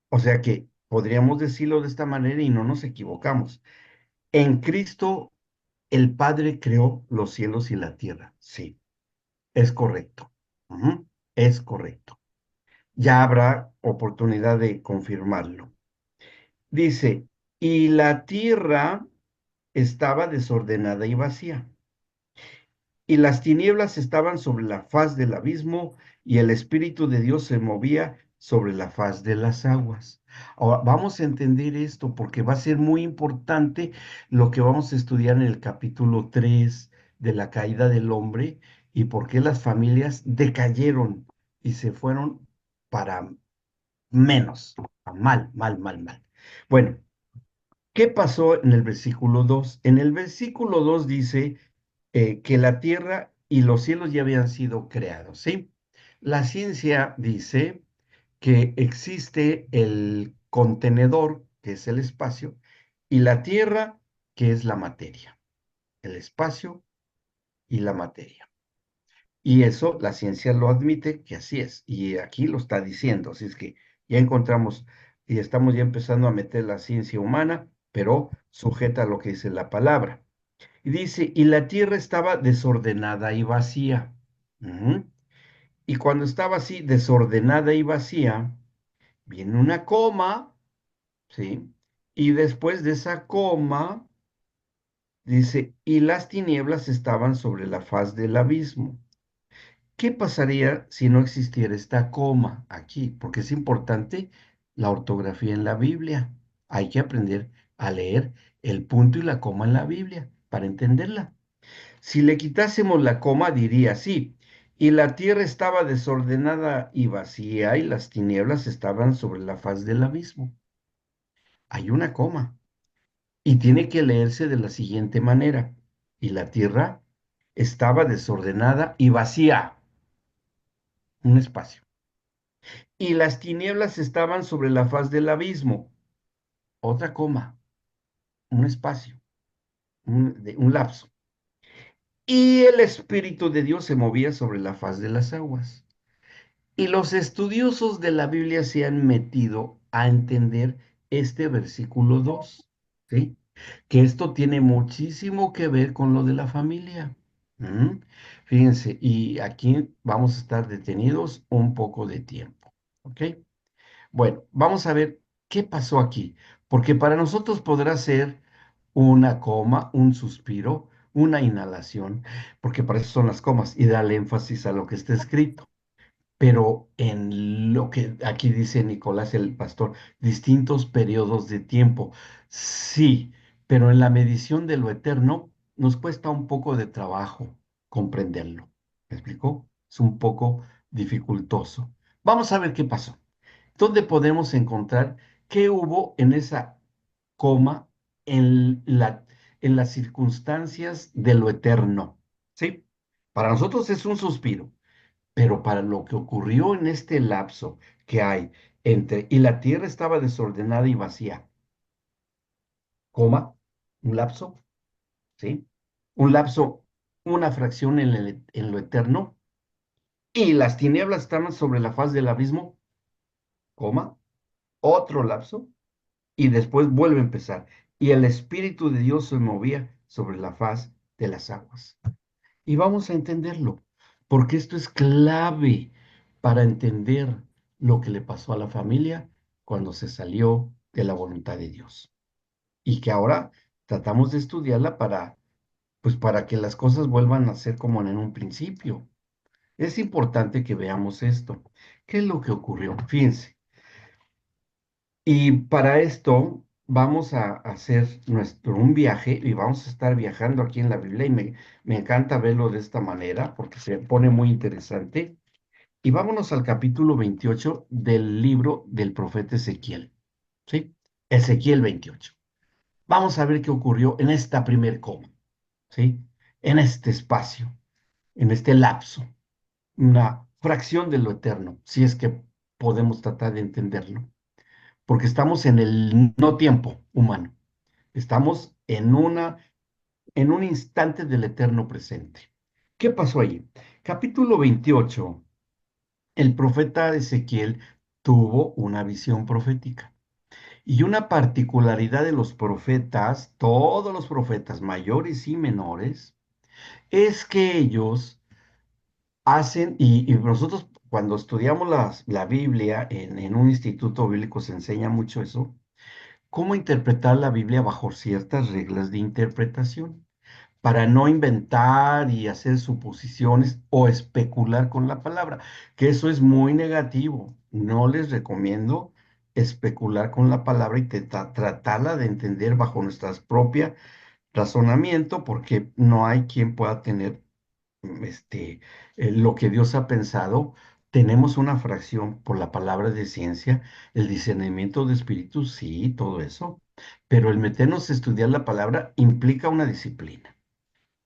O sea que podríamos decirlo de esta manera y no nos equivocamos. En Cristo el Padre creó los cielos y la tierra. Sí, es correcto. Ujú, es correcto. Ya habrá oportunidad de confirmarlo. Dice, y la tierra estaba desordenada y vacía, y las tinieblas estaban sobre la faz del abismo, y el Espíritu de Dios se movía sobre la faz de las aguas. Ahora, vamos a entender esto porque va a ser muy importante lo que vamos a estudiar en el capítulo 3 de la caída del hombre y por qué las familias decayeron y se fueron para menos, mal, mal, mal, mal. Bueno, ¿qué pasó en el versículo 2? En el versículo 2 dice que la tierra y los cielos ya habían sido creados, ¿sí? La ciencia dice que existe el contenedor, que es el espacio, y la tierra, que es la materia. El espacio y la materia. Y eso la ciencia lo admite que así es. Y aquí lo está diciendo. Así es que ya encontramos y estamos ya empezando a meter la ciencia humana, pero sujeta a lo que dice la palabra. Y dice, y la tierra estaba desordenada y vacía. Ujú. Y cuando estaba así, desordenada y vacía, viene una coma, ¿sí? Y después de esa coma, dice, y las tinieblas estaban sobre la faz del abismo. ¿Qué pasaría si no existiera esta coma aquí? Porque es importante la ortografía en la Biblia. Hay que aprender a leer el punto y la coma en la Biblia para entenderla. Si le quitásemos la coma, diría así, y la tierra estaba desordenada y vacía, y las tinieblas estaban sobre la faz del abismo. Hay una coma, y tiene que leerse de la siguiente manera, y la tierra estaba desordenada y vacía, un espacio. Y las tinieblas estaban sobre la faz del abismo, otra coma, un espacio, un lapso. Y el Espíritu de Dios se movía sobre la faz de las aguas. Y los estudiosos de la Biblia se han metido a entender este versículo 2, ¿sí? Que esto tiene muchísimo que ver con lo de la familia. ¿Mm? Fíjense, y aquí vamos a estar detenidos un poco de tiempo, ¿ok? Bueno, vamos a ver qué pasó aquí, porque para nosotros podrá ser una coma, un suspiro, una inhalación, porque para eso son las comas y darle énfasis a lo que está escrito. Pero en lo que aquí dice Nicolás el pastor, distintos periodos de tiempo. Sí, pero en la medición de lo eterno nos cuesta un poco de trabajo comprenderlo. ¿Me explicó? Es un poco dificultoso. Vamos a ver qué pasó. ¿Dónde podemos encontrar qué hubo en esa coma en las circunstancias de lo eterno? ¿Sí? Para nosotros es un suspiro. Pero para lo que ocurrió en este lapso que hay y la tierra estaba desordenada y vacía, coma, un lapso, ¿sí? Un lapso, una fracción en lo eterno, y las tinieblas estaban sobre la faz del abismo, coma, otro lapso, y después vuelve a empezar. Y el Espíritu de Dios se movía sobre la faz de las aguas. Y vamos a entenderlo, porque esto es clave para entender lo que le pasó a la familia cuando se salió de la voluntad de Dios. Y que ahora tratamos de estudiarla pues para que las cosas vuelvan a ser como en un principio. Es importante que veamos esto. ¿Qué es lo que ocurrió? Fíjense. Y para esto vamos a hacer un viaje y vamos a estar viajando aquí en la Biblia y me encanta verlo de esta manera porque se pone muy interesante. Y vámonos al capítulo 28 del libro del profeta Ezequiel, ¿sí? Ezequiel 28. Vamos a ver qué ocurrió en esta primer coma, ¿sí? En este espacio. en este lapso, una fracción de lo eterno, si es que podemos tratar de entenderlo, porque estamos en el no tiempo humano, estamos en un instante del eterno presente. ¿Qué pasó allí? Capítulo 28, el profeta Ezequiel tuvo una visión profética. Y una particularidad de los profetas, todos los profetas mayores y menores, es que ellos hacen, y nosotros cuando estudiamos la Biblia en un instituto bíblico se enseña mucho eso, cómo interpretar la Biblia bajo ciertas reglas de interpretación, para no inventar y hacer suposiciones o especular con la palabra, que eso es muy negativo. No les recomiendo especular con la palabra y tratarla de entender bajo nuestras propias razonamiento, porque no hay quien pueda tener lo que Dios ha pensado. Tenemos una fracción por la palabra de ciencia, el discernimiento de espíritus, sí, todo eso, pero el meternos a estudiar la palabra implica una disciplina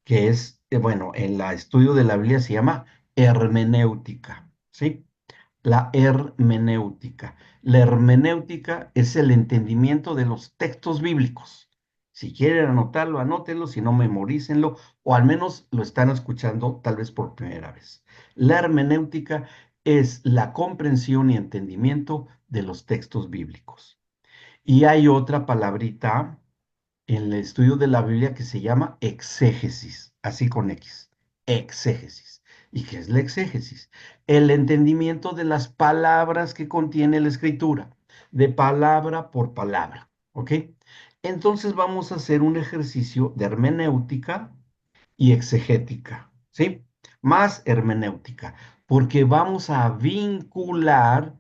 que es, bueno, en el estudio de la Biblia se llama hermenéutica, ¿sí? La hermenéutica. La hermenéutica es el entendimiento de los textos bíblicos. Si quieren anotarlo, anótenlo, si no, memorícenlo, o al menos lo están escuchando tal vez por primera vez. La hermenéutica es la comprensión y entendimiento de los textos bíblicos. Y hay otra palabrita en el estudio de la Biblia que se llama exégesis, así con X, exégesis. ¿Y qué es la exégesis? El entendimiento de las palabras que contiene la escritura, de palabra por palabra, ¿ok? Entonces vamos a hacer un ejercicio de hermenéutica y exegética, ¿sí? Más hermenéutica, porque vamos a vincular,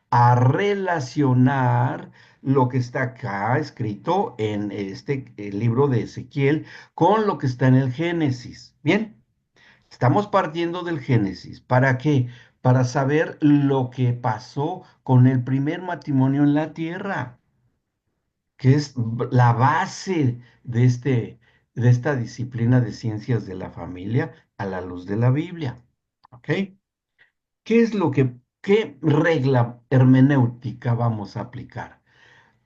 a relacionar lo que está acá escrito en este libro de Ezequiel con lo que está en el Génesis. Bien, estamos partiendo del Génesis. ¿Para qué? Para saber lo que pasó con el primer matrimonio en la tierra, que es la base de esta disciplina de ciencias de la familia a la luz de la Biblia. ¿Ok? ¿Qué regla hermenéutica vamos a aplicar?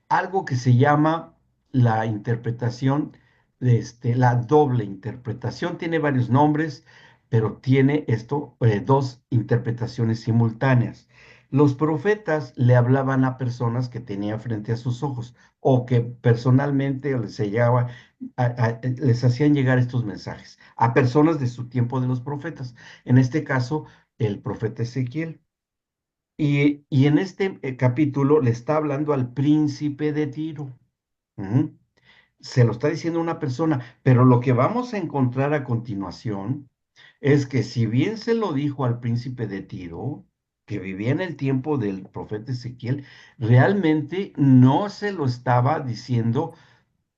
Algo que se llama la interpretación la doble interpretación. Tiene varios nombres, pero tiene esto, dos interpretaciones simultáneas. Los profetas le hablaban a personas que tenía frente a sus ojos o que personalmente les hacían llegar estos mensajes a personas de su tiempo de los profetas. En este caso, el profeta Ezequiel. Y en este capítulo le está hablando al príncipe de Tiro. Ujú. Se lo está diciendo una persona, pero lo que vamos a encontrar a continuación es que si bien se lo dijo al príncipe de Tiro, que vivía en el tiempo del profeta Ezequiel, realmente no se lo estaba diciendo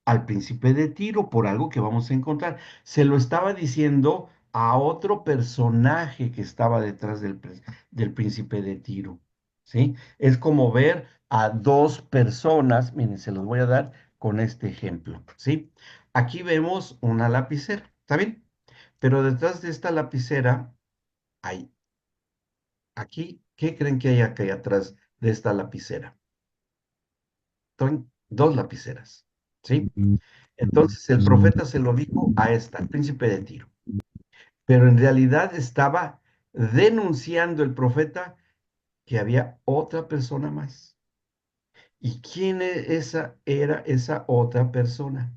al príncipe de Tiro por algo que vamos a encontrar. Se lo estaba diciendo a otro personaje que estaba detrás del príncipe de Tiro, ¿sí? Es como ver a dos personas, miren, se los voy a dar con este ejemplo, ¿sí? Aquí vemos una lapicera, ¿está bien? Pero detrás de esta lapicera hay, aquí, ¿qué creen que hay aquí atrás de esta lapicera? Son dos lapiceras, ¿sí? Entonces el profeta se lo dijo a esta, al príncipe de Tiro, pero en realidad estaba denunciando el profeta que había otra persona más. ¿Y quién era esa otra persona?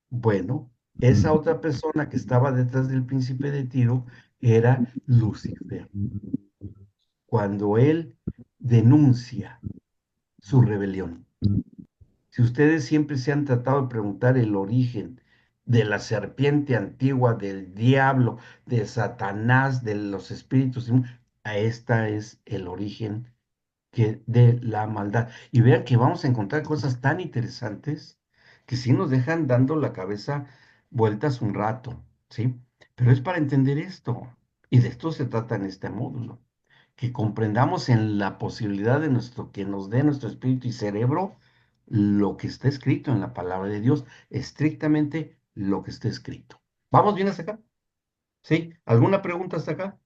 Bueno, esa otra persona que estaba detrás del príncipe de Tiro era Lucifer, cuando él denuncia su rebelión. Si ustedes siempre se han tratado de preguntar el origen de la serpiente antigua, del diablo, de Satanás, de los espíritus, a esta es el origen de la maldad. Y vean que vamos a encontrar cosas tan interesantes que sí nos dejan dando la cabeza vueltas un rato, ¿sí? Pero es para entender esto. Y de esto se trata en este módulo, que comprendamos en la posibilidad de que nos dé nuestro espíritu y cerebro lo que está escrito en la palabra de Dios, estrictamente lo que está escrito. ¿Vamos bien hasta acá? ¿Sí? ¿Alguna pregunta hasta acá?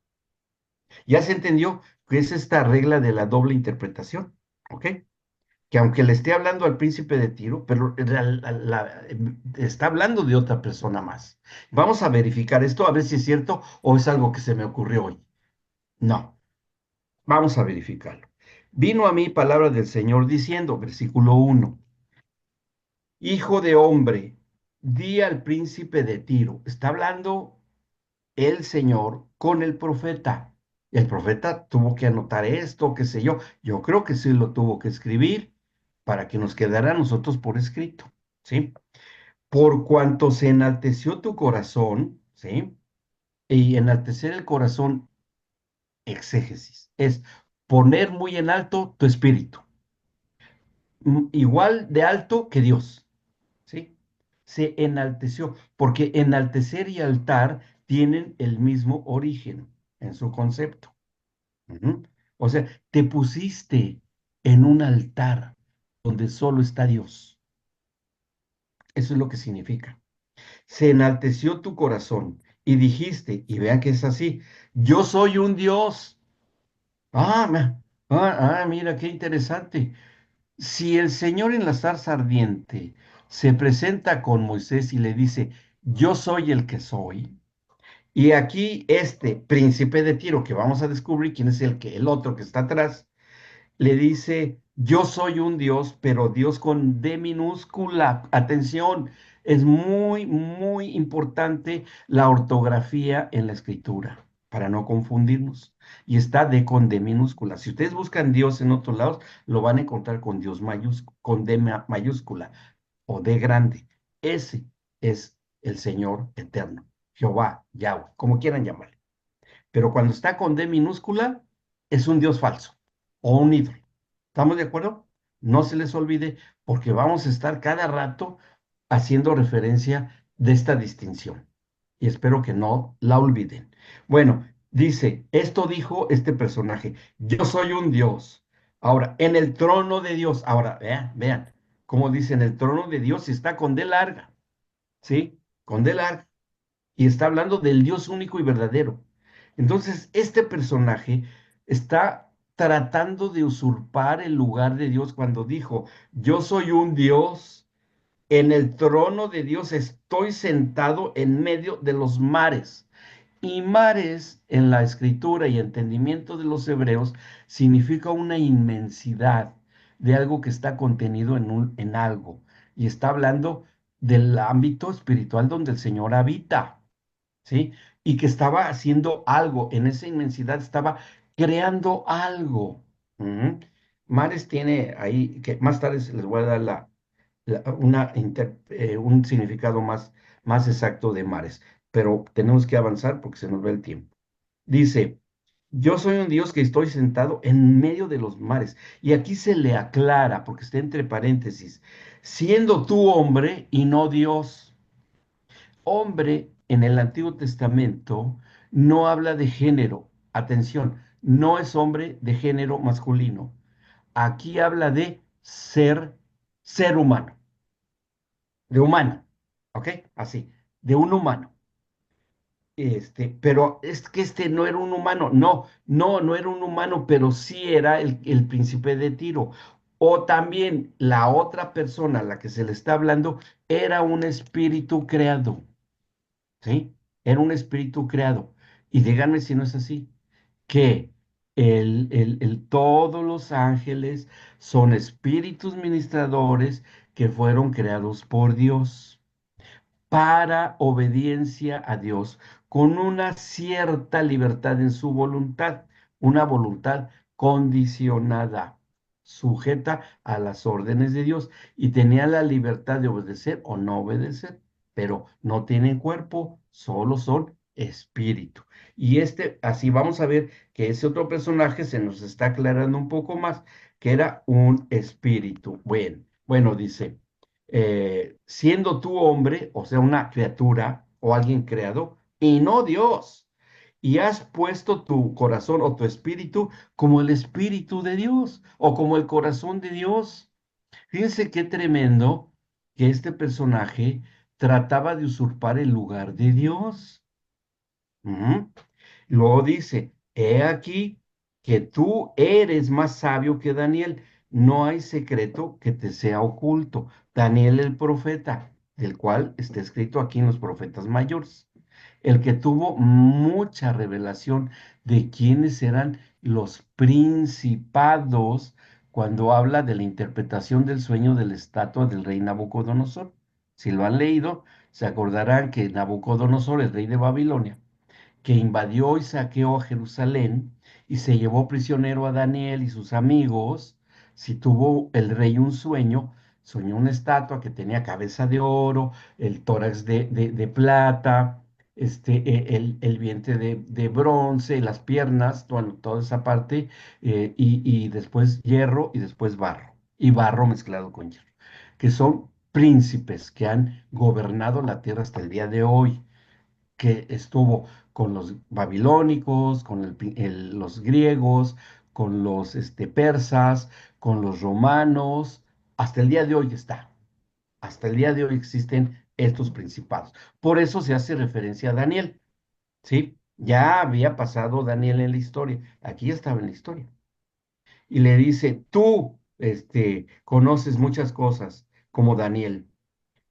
Ya se entendió que es esta regla de la doble interpretación, ¿ok? Que aunque le esté hablando al príncipe de Tiro, pero está hablando de otra persona más. Vamos a verificar esto, a ver si es cierto o es algo que se me ocurrió hoy. No, vamos a verificarlo. Vino a mí palabra del Señor diciendo, versículo 1, Hijo de hombre, di al príncipe de Tiro. Está hablando el Señor con el profeta. El profeta tuvo que anotar esto, qué sé yo. Yo creo que sí lo tuvo que escribir para que nos quedara a nosotros por escrito, ¿sí? Por cuanto se enalteció tu corazón, ¿sí? Y enaltecer el corazón, exégesis, es poner muy en alto tu espíritu, igual de alto que Dios, ¿sí? Se enalteció, porque enaltecer y altar tienen el mismo origen en su concepto. Ujú. O sea, te pusiste en un altar donde solo está Dios. Eso es lo que significa. Se enalteció tu corazón y dijiste, y vean que es así, yo soy un Dios. Ah, mira, qué interesante. Si el Señor en la zarza ardiente se presenta con Moisés y le dice, yo soy el que soy, y aquí este príncipe de Tiro, que vamos a descubrir quién es el otro que está atrás, le dice, yo soy un Dios, pero Dios con D minúscula. Atención, es muy, muy importante la ortografía en la escritura, para no confundirnos. Y está D con D minúscula. Si ustedes buscan Dios en otros lados, lo van a encontrar con Dios mayúscula, con D mayúscula o D grande. Ese es el Señor eterno, Jehová, Yahweh, como quieran llamarle. Pero cuando está con D minúscula, es un Dios falso o un ídolo. ¿Estamos de acuerdo? No se les olvide porque vamos a estar cada rato haciendo referencia de esta distinción. Y espero que no la olviden. Bueno, dice, esto dijo este personaje, yo soy un Dios. Ahora, en el trono de Dios, ahora, vean, como dice, en el trono de Dios está con D larga, ¿sí? Con D larga y está hablando del Dios único y verdadero. Entonces, este personaje está tratando de usurpar el lugar de Dios cuando dijo, yo soy un Dios, en el trono de Dios estoy sentado en medio de los mares. Y mares en la escritura y entendimiento de los hebreos significa una inmensidad de algo que está contenido en algo. Y está hablando del ámbito espiritual donde el Señor habita. ¿Sí? Y que estaba haciendo algo, en esa inmensidad estaba creando algo. Ujú. Mares tiene ahí, que más tarde les voy a dar un significado más exacto de mares, pero tenemos que avanzar porque se nos va el tiempo. Dice, yo soy un Dios que estoy sentado en medio de los mares. Y aquí se le aclara, porque está entre paréntesis, siendo tú hombre y no Dios. Hombre en el Antiguo Testamento no habla de género. Atención, no es hombre de género masculino. Aquí habla de ser humano, de humano, ¿ok? Así, de un humano. Pero es que este no era un humano, no era un humano, pero sí era el príncipe de Tiro. O también la otra persona a la que se le está hablando era un espíritu creado. ¿Sí? Era un espíritu creado. Y díganme si no es así, que todos los ángeles son espíritus ministradores que fueron creados por Dios para obediencia a Dios, con una cierta libertad en su voluntad, una voluntad condicionada, sujeta a las órdenes de Dios, y tenía la libertad de obedecer o no obedecer, pero no tienen cuerpo, solo son espíritu. Y así vamos a ver que ese otro personaje se nos está aclarando un poco más, que era un espíritu. Bueno, dice siendo tú hombre, o sea, una criatura o alguien creado, y no Dios, y has puesto tu corazón o tu espíritu como el espíritu de Dios o como el corazón de Dios. Fíjense qué tremendo que este personaje trataba de usurpar el lugar de Dios. Ujú. Luego dice, he aquí que tú eres más sabio que Daniel, no hay secreto que te sea oculto. Daniel el profeta, del cual está escrito aquí en los profetas mayores, el que tuvo mucha revelación de quiénes eran los principados cuando habla de la interpretación del sueño de la estatua del rey Nabucodonosor. Si lo han leído, se acordarán que Nabucodonosor, el rey de Babilonia, que invadió y saqueó a Jerusalén y se llevó prisionero a Daniel y sus amigos. Si tuvo el rey un sueño, soñó una estatua que tenía cabeza de oro, el tórax de plata, el vientre de bronce, las piernas, bueno, toda esa parte, y después hierro y después barro, y barro mezclado con hierro, que son príncipes que han gobernado la tierra hasta el día de hoy, que estuvo con los babilónicos, con los griegos, con los persas, con los romanos, hasta el día de hoy está. Hasta el día de hoy existen estos principados. Por eso se hace referencia a Daniel, ¿sí? Ya había pasado Daniel en la historia, aquí estaba en la historia. Y le dice, tú, conoces muchas cosas como Daniel.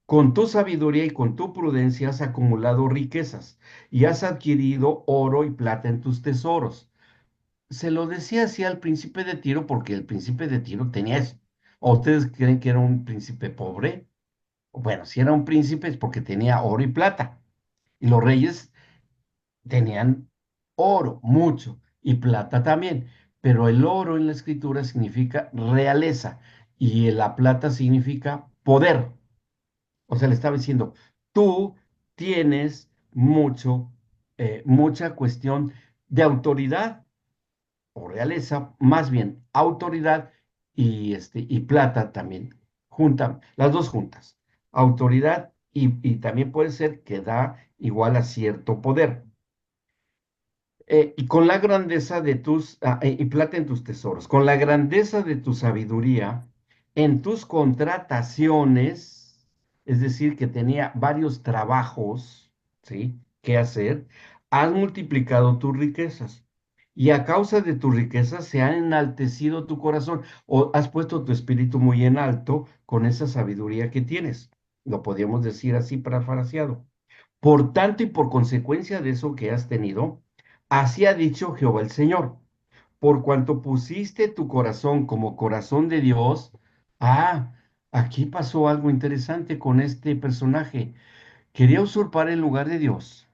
Con tu sabiduría y con tu prudencia has acumulado riquezas y has adquirido oro y plata en tus tesoros. Se lo decía así al príncipe de Tiro porque el príncipe de Tiro tenía eso. ¿O ustedes creen que era un príncipe pobre? Bueno, si era un príncipe es porque tenía oro y plata. Y los reyes tenían oro, mucho, y plata también. Pero el oro en la escritura significa realeza y la plata significa poder. O sea, le estaba diciendo, tú tienes mucha cuestión de autoridad o realeza, más bien autoridad y plata también, las dos juntas. Autoridad y también puede ser que da igual a cierto poder. Y con la grandeza de y plata en tus tesoros, con la grandeza de tu sabiduría, en tus contrataciones, es decir, que tenía varios trabajos, ¿sí? Que hacer, has multiplicado tus riquezas. Y a causa de tus riquezas se ha enaltecido tu corazón, o has puesto tu espíritu muy en alto con esa sabiduría que tienes. Lo podríamos decir así parafraseado. Por tanto y por consecuencia de eso que has tenido, así ha dicho Jehová el Señor, por cuanto pusiste tu corazón como corazón de Dios. Ah, aquí pasó algo interesante con este personaje. Quería usurpar el lugar de Dios.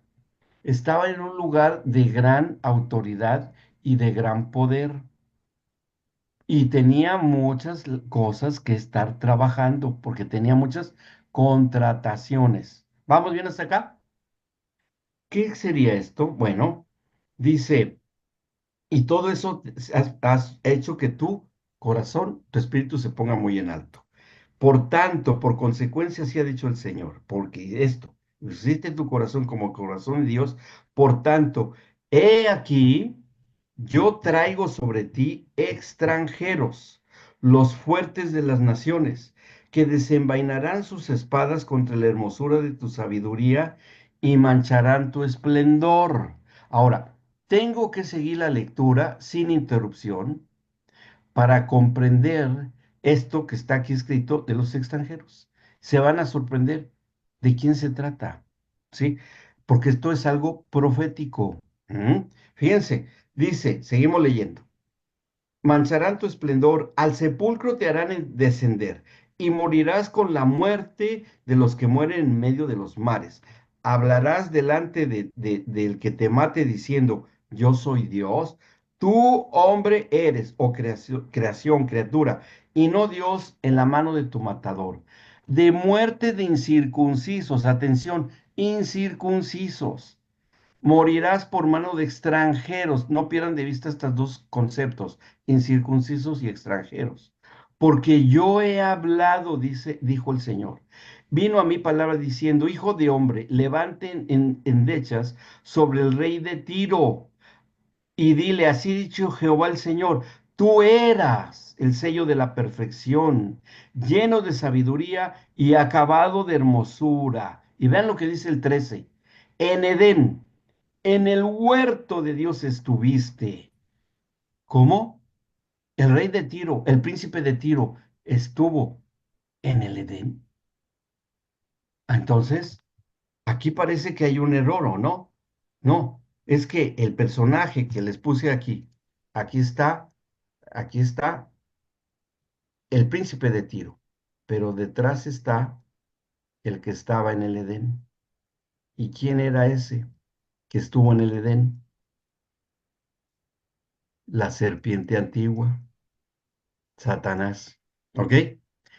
Estaba en un lugar de gran autoridad y de gran poder. Y tenía muchas cosas que estar trabajando porque tenía muchas contrataciones. ¿Vamos bien hasta acá? ¿Qué sería esto? Bueno, dice, y todo eso has hecho que tu corazón, tu espíritu se ponga muy en alto. Por tanto, por consecuencia, así ha dicho el Señor, porque esto, pusiste tu corazón como corazón de Dios, por tanto, he aquí, yo traigo sobre ti extranjeros, los fuertes de las naciones, que desenvainarán sus espadas contra la hermosura de tu sabiduría y mancharán tu esplendor. Ahora, tengo que seguir la lectura sin interrupción para comprender esto que está aquí escrito de los extranjeros. Se van a sorprender de quién se trata, ¿sí? Porque esto es algo profético. ¿Mm? Fíjense, dice, seguimos leyendo. Mancharán tu esplendor, al sepulcro te harán descender, y morirás con la muerte de los que mueren en medio de los mares. Hablarás delante del que te mate diciendo, yo soy Dios. Tú, hombre, eres, o creación, criatura, y no Dios en la mano de tu matador. De muerte de incircuncisos, atención, incircuncisos. Morirás por mano de extranjeros. No pierdan de vista estos dos conceptos, incircuncisos y extranjeros. Porque yo he hablado, dijo el Señor. Vino a mi palabra diciendo, hijo de hombre, levanten endechas sobre el rey de Tiro y dile, así dicho Jehová el Señor, tú eras el sello de la perfección, lleno de sabiduría y acabado de hermosura. Y vean lo que dice el 13. En Edén En el huerto de Dios estuviste. ¿Cómo? El rey de Tiro, el príncipe de Tiro, estuvo en el Edén. Entonces, aquí parece que hay un error, ¿o no? No, es que el personaje que les puse aquí está, aquí está el príncipe de Tiro, pero detrás está el que estaba en el Edén. ¿Y quién era ese que estuvo en el Edén? La serpiente antigua, Satanás. ¿Ok?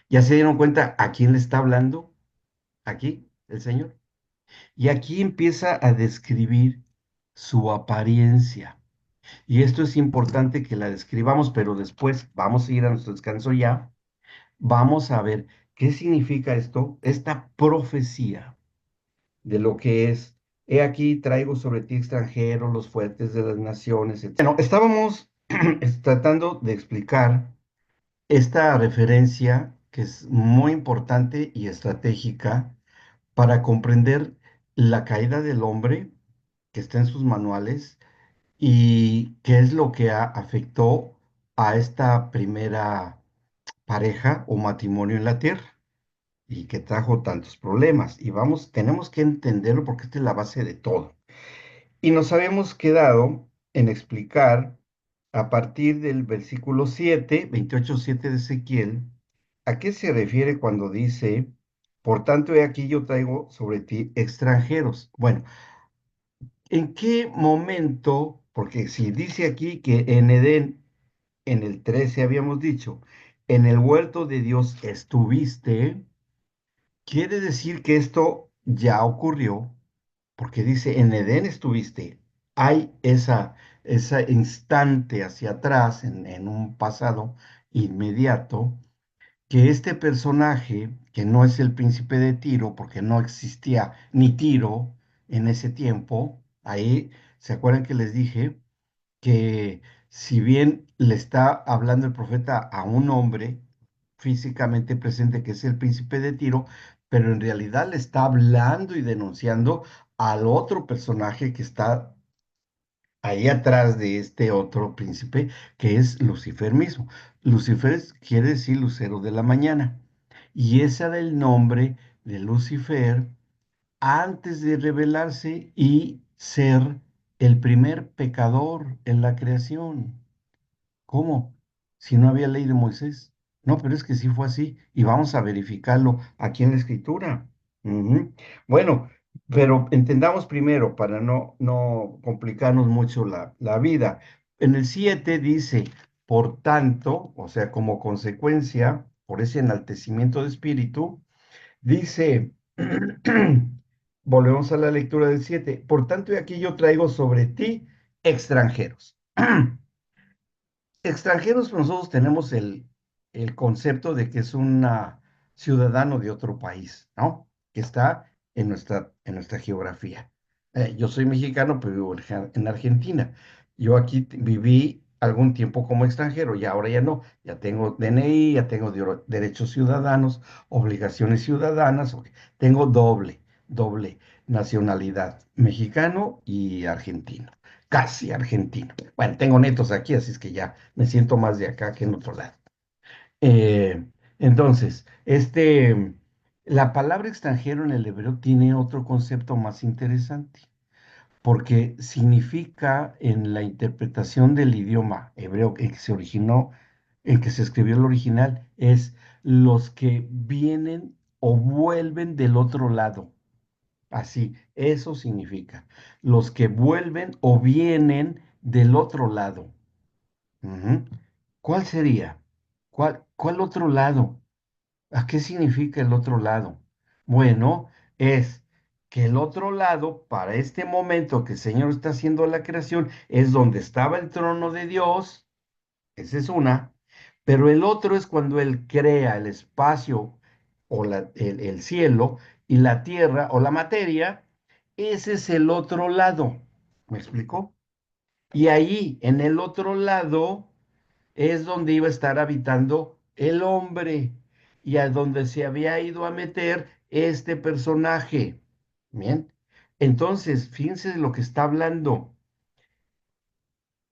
¿Ya se dieron cuenta a quién le está hablando? Aquí, el Señor. Y aquí empieza a describir su apariencia. Y esto es importante que la describamos, pero después vamos a ir a nuestro descanso ya. Vamos a ver qué significa esto, esta profecía de lo que es. He aquí traigo sobre ti extranjeros, los fuertes de las naciones, etc. Bueno, estábamos tratando de explicar esta referencia que es muy importante y estratégica para comprender la caída del hombre que está en sus manuales y qué es lo que afectó a esta primera pareja o matrimonio en la tierra y que trajo tantos problemas. Y vamos, tenemos que entenderlo porque esta es la base de todo. Y nos habíamos quedado en explicar a partir del versículo 7, 28:7 de Ezequiel, a qué se refiere cuando dice, por tanto, he aquí yo traigo sobre ti extranjeros. Bueno, ¿en qué momento? Porque si dice aquí que en Edén, en el 13 habíamos dicho, en el huerto de Dios estuviste, quiere decir que esto ya ocurrió, porque dice, en Edén estuviste. Hay esa instante hacia atrás, en un pasado inmediato, que este personaje, que no es el príncipe de Tiro, porque no existía ni Tiro en ese tiempo, ahí, ¿se acuerdan que les dije que si bien le está hablando el profeta a un hombre físicamente presente, que es el príncipe de Tiro, pero en realidad le está hablando y denunciando al otro personaje que está ahí atrás de este otro príncipe, que es Lucifer mismo? Lucifer quiere decir lucero de la mañana. Y ese era el nombre de Lucifer antes de revelarse y ser el primer pecador en la creación. ¿Cómo? Si no había ley de Moisés. No, pero es que sí fue así y vamos a verificarlo aquí en la escritura. Ujú. Bueno, pero entendamos primero para no complicarnos mucho la vida. En el 7 dice, por tanto, o sea, como consecuencia, por ese enaltecimiento de espíritu, dice, volvemos a la lectura del 7, por tanto, y aquí yo traigo sobre ti extranjeros. Extranjeros, pues, nosotros tenemos el concepto de que es un ciudadano de otro país, ¿no? Que está en nuestra geografía. Yo soy mexicano, pero vivo en Argentina. Yo aquí viví algún tiempo como extranjero y ahora ya no. Ya tengo DNI, ya tengo derechos ciudadanos, obligaciones ciudadanas. Ok. Tengo doble nacionalidad, mexicano y argentino, casi argentino. Bueno, tengo netos aquí, así es que ya me siento más de acá que en otro lado. Eh, entonces, la palabra extranjero en el hebreo tiene otro concepto más interesante, porque significa en la interpretación del idioma hebreo en que se originó, en que se escribió el original, es los que vienen o vuelven del otro lado. Así, eso significa. Los que vuelven o vienen del otro lado. Ujú. ¿Cuál sería? ¿Cuál otro lado? ¿A qué significa el otro lado? Bueno, es que el otro lado, para este momento que el Señor está haciendo la creación, es donde estaba el trono de Dios. Esa es una. Pero el otro es cuando Él crea el espacio o el cielo y la tierra o la materia. Ese es el otro lado. ¿Me explicó? Y ahí, en el otro lado, es donde iba a estar habitando el hombre y a donde se había ido a meter este personaje. Bien. Entonces, fíjense de lo que está hablando.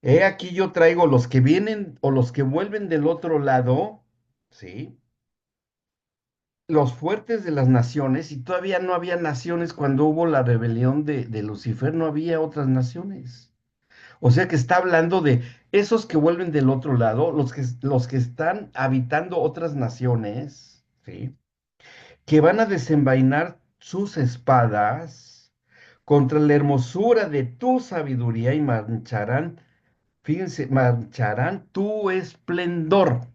He aquí yo traigo los que vienen o los que vuelven del otro lado, ¿sí? Los fuertes de las naciones, y todavía no había naciones cuando hubo la rebelión de Lucifer, no había otras naciones. O sea que está hablando de esos que vuelven del otro lado, los que están habitando otras naciones, ¿sí? Que van a desenvainar sus espadas contra la hermosura de tu sabiduría y mancharán, fíjense, mancharán tu esplendor.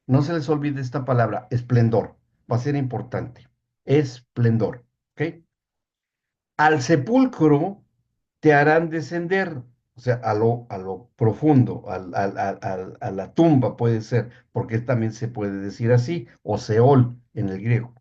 No se les olvide esta palabra, esplendor. Va a ser importante. Esplendor. ¿Ok? Al sepulcro te harán descender, o sea, a lo profundo, a la tumba puede ser, porque también se puede decir así, o Seol en el griego.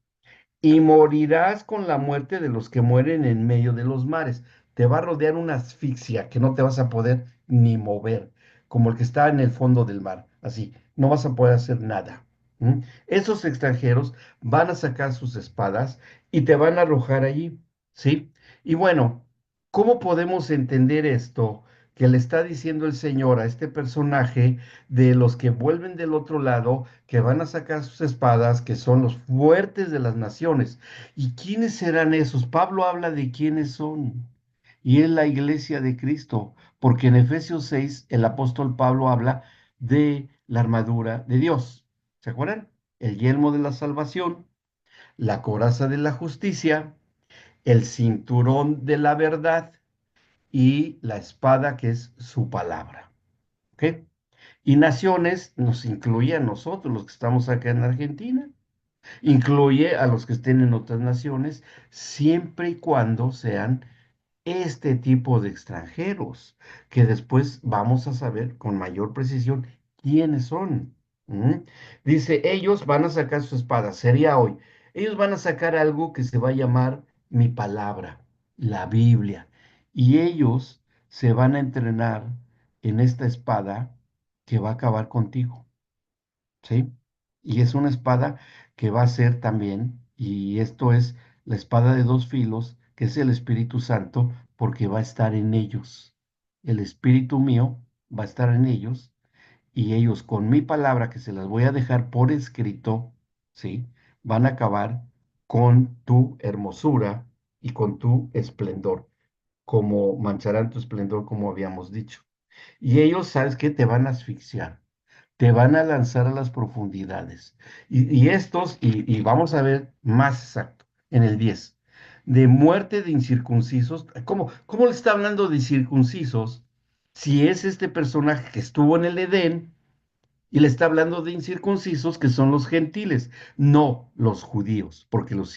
Y morirás con la muerte de los que mueren en medio de los mares. Te va a rodear una asfixia que no te vas a poder ni mover, como el que está en el fondo del mar. Así, no vas a poder hacer nada. ¿M? Esos extranjeros van a sacar sus espadas y te van a arrojar allí, ¿sí? Y bueno, ¿cómo podemos entender esto que le está diciendo el Señor a este personaje de los que vuelven del otro lado, que van a sacar sus espadas, que son los fuertes de las naciones? ¿Y quiénes serán esos? Pablo habla de quiénes son. Y es la iglesia de Cristo, porque en Efesios 6 el apóstol Pablo habla de la armadura de Dios. ¿Se acuerdan? El yelmo de la salvación, la coraza de la justicia, el cinturón de la verdad y la espada que es su palabra. ¿Ok? Y naciones nos incluye a nosotros, los que estamos acá en Argentina, incluye a los que estén en otras naciones, siempre y cuando sean este tipo de extranjeros, que después vamos a saber con mayor precisión quiénes son. ¿Mm? Dice, ellos van a sacar su espada, sería hoy. Ellos van a sacar algo que se va a llamar mi palabra, la Biblia, y ellos se van a entrenar en esta espada que va a acabar contigo. ¿Sí? Y es una espada que va a ser también, y esto es la espada de dos filos, que es el Espíritu Santo, porque va a estar en ellos. El Espíritu mío va a estar en ellos, y ellos con mi palabra, que se las voy a dejar por escrito, ¿sí? Van a acabar con tu hermosura y con tu esplendor, como mancharán tu esplendor, como habíamos dicho. Y ellos, ¿sabes qué? Te van a asfixiar, te van a lanzar a las profundidades. Y estos, y vamos a ver más exacto, en el 10 de muerte de incircuncisos. ¿Cómo le está hablando de incircuncisos si es este personaje que estuvo en el Edén y le está hablando de incircuncisos que son los gentiles, no los judíos, porque los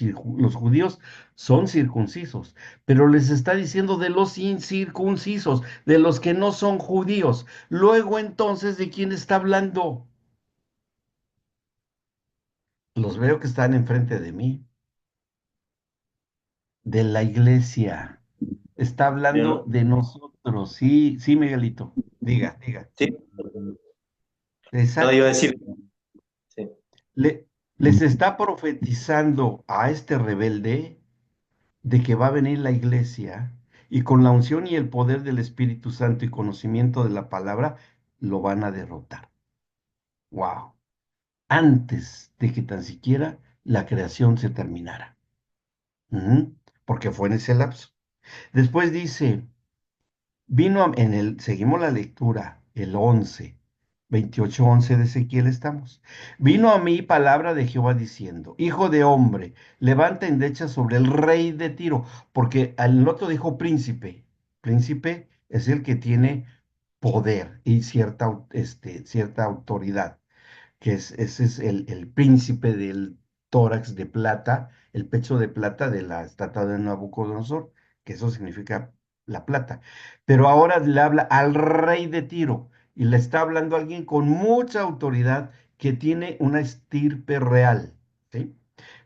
judíos son circuncisos, pero les está diciendo de los incircuncisos, de los que no son judíos. Luego entonces, ¿de quién está hablando? Los veo que están enfrente de mí, de la iglesia. Está hablando Yo- de nosotros. Sí, sí, Miguelito. Diga, diga. sí, no iba a Exacto. decir, sí. Les está profetizando a este rebelde de que va a venir la iglesia y con la unción y el poder del Espíritu Santo y conocimiento de la palabra lo van a derrotar. Wow. Antes de que tan siquiera la creación se terminara. Ujú. Porque fue en ese lapso. Después dice, seguimos la lectura, el 28:11 de Ezequiel estamos. Vino a mí palabra de Jehová diciendo, Hijo de hombre, levanta endecha sobre el rey de Tiro, porque al otro dijo príncipe. Príncipe es el que tiene poder y cierta autoridad, ese es el príncipe del tórax de plata, el pecho de plata de la estatua de Nabucodonosor, que eso significa la plata. Pero ahora le habla al rey de Tiro y le está hablando a alguien con mucha autoridad que tiene una estirpe real, ¿sí?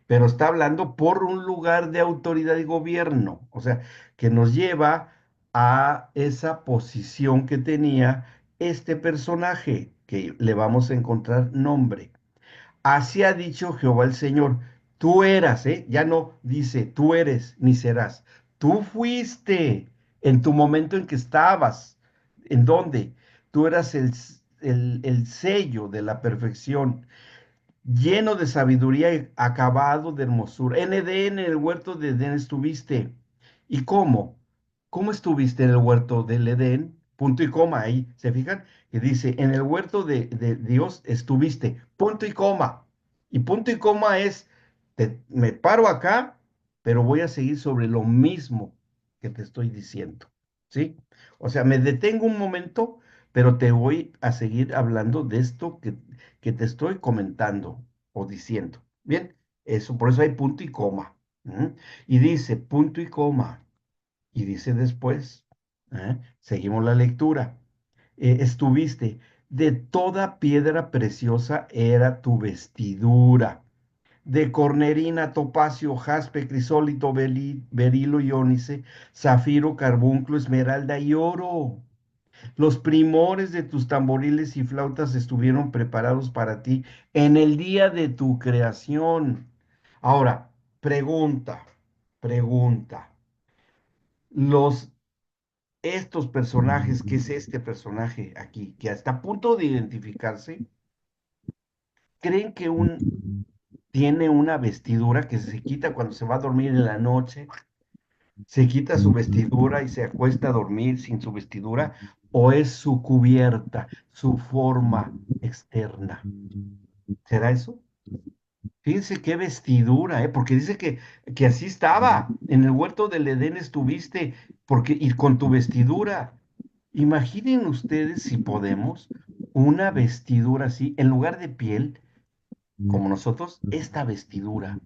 Pero está hablando por un lugar de autoridad y gobierno, o sea, que nos lleva a esa posición que tenía este personaje, que le vamos a encontrar nombre. Así ha dicho Jehová el Señor, tú eras, ¿eh? Ya no dice tú eres ni serás, Tú fuiste en tu momento en que estabas. ¿En dónde? Tú eras el sello de la perfección, lleno de sabiduría y acabado de hermosura. En Edén, en el huerto de Edén estuviste. ¿Y cómo? ¿Cómo estuviste en el huerto del Edén? Punto y coma ahí. ¿Se fijan? Que dice, en el huerto de Dios estuviste. Punto y coma. Y punto y coma es, me paro acá, pero voy a seguir sobre lo mismo que te estoy diciendo. ¿Sí? O sea, me detengo un momento, pero te voy a seguir hablando de esto que te estoy comentando o diciendo. Bien, eso, por eso hay punto y coma. ¿M? Y dice punto y coma. Y dice después, seguimos la lectura. Estuviste, de toda piedra preciosa era tu vestidura. De cornerina, topacio, jaspe, crisólito, berilo y ónice, zafiro, carbunclo, esmeralda y oro. Los primores de tus tamboriles y flautas estuvieron preparados para ti en el día de tu creación. Ahora, pregunta, pregunta. Los, estos personajes, ¿qué es este personaje aquí? Que está a punto de identificarse, ¿creen que tiene una vestidura que se quita cuando se va a dormir en la noche? ¿Se quita su vestidura y se acuesta a dormir sin su vestidura? ¿O es su cubierta, su forma externa? ¿Será eso? Fíjense qué vestidura, ¿eh? Porque dice que así estaba. En el huerto del Edén estuviste, porque, y con tu vestidura. Imaginen ustedes si podemos una vestidura así, en lugar de piel, como nosotros, esta vestidura,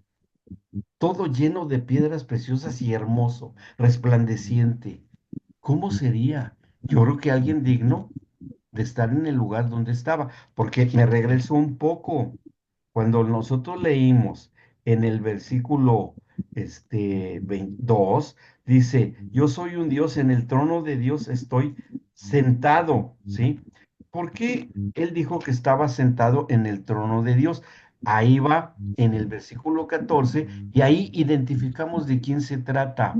todo lleno de piedras preciosas y hermoso, resplandeciente. ¿Cómo sería? Yo creo que alguien digno de estar en el lugar donde estaba, porque me regreso un poco. Cuando nosotros leímos en el versículo 22, dice, yo soy un Dios, en el trono de Dios estoy sentado, ¿sí? ¿Por qué él dijo que estaba sentado en el trono de Dios? Ahí va en el versículo 14 y ahí identificamos de quién se trata.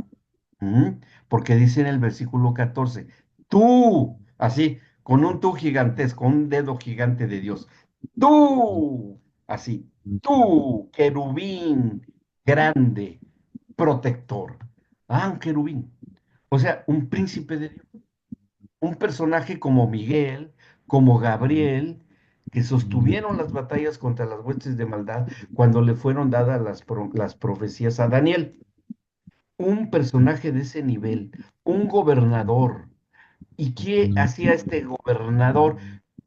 ¿Mm? Porque dice en el versículo 14, tú, así, con un tú gigantesco, un dedo gigante de Dios, tú, así, tú, querubín, grande, protector. Ah, un querubín. O sea, un príncipe de Dios, un personaje como Miguel, como Gabriel, que sostuvieron las batallas contra las huestes de maldad cuando le fueron dadas las profecías a Daniel. Un personaje de ese nivel, un gobernador. ¿Y qué hacía este gobernador?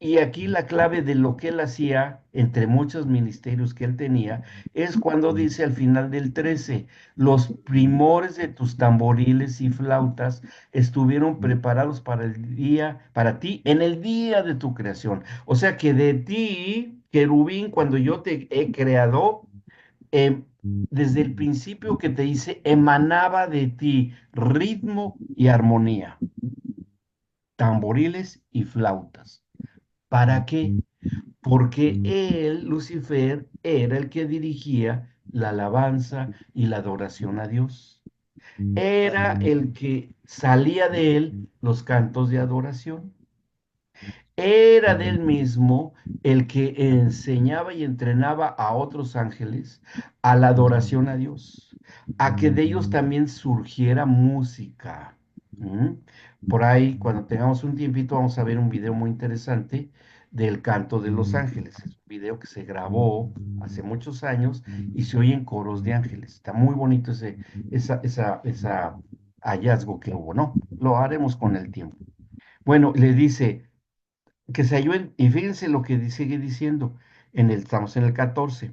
Y aquí la clave de lo que él hacía, entre muchos ministerios que él tenía, es cuando dice al final del 13, los primores de tus tamboriles y flautas estuvieron preparados para el día, para ti, en el día de tu creación. O sea que de ti, querubín, cuando yo te he creado, em, desde el principio que te hice, emanaba de ti ritmo y armonía, tamboriles y flautas. ¿Para qué? Porque él, Lucifer, era el que dirigía la alabanza y la adoración a Dios. Era el que salía de él los cantos de adoración. Era del mismo el que enseñaba y entrenaba a otros ángeles a la adoración a Dios, a que de ellos también surgiera música. ¿Mm? Por ahí, cuando tengamos un tiempito, vamos a ver un video muy interesante del canto de los ángeles. Es un video que se grabó hace muchos años y se oyen coros de ángeles. Está muy bonito esa hallazgo que hubo, ¿no? Lo haremos con el tiempo. Bueno, le dice que se halló y fíjense lo que sigue diciendo, estamos en el 14.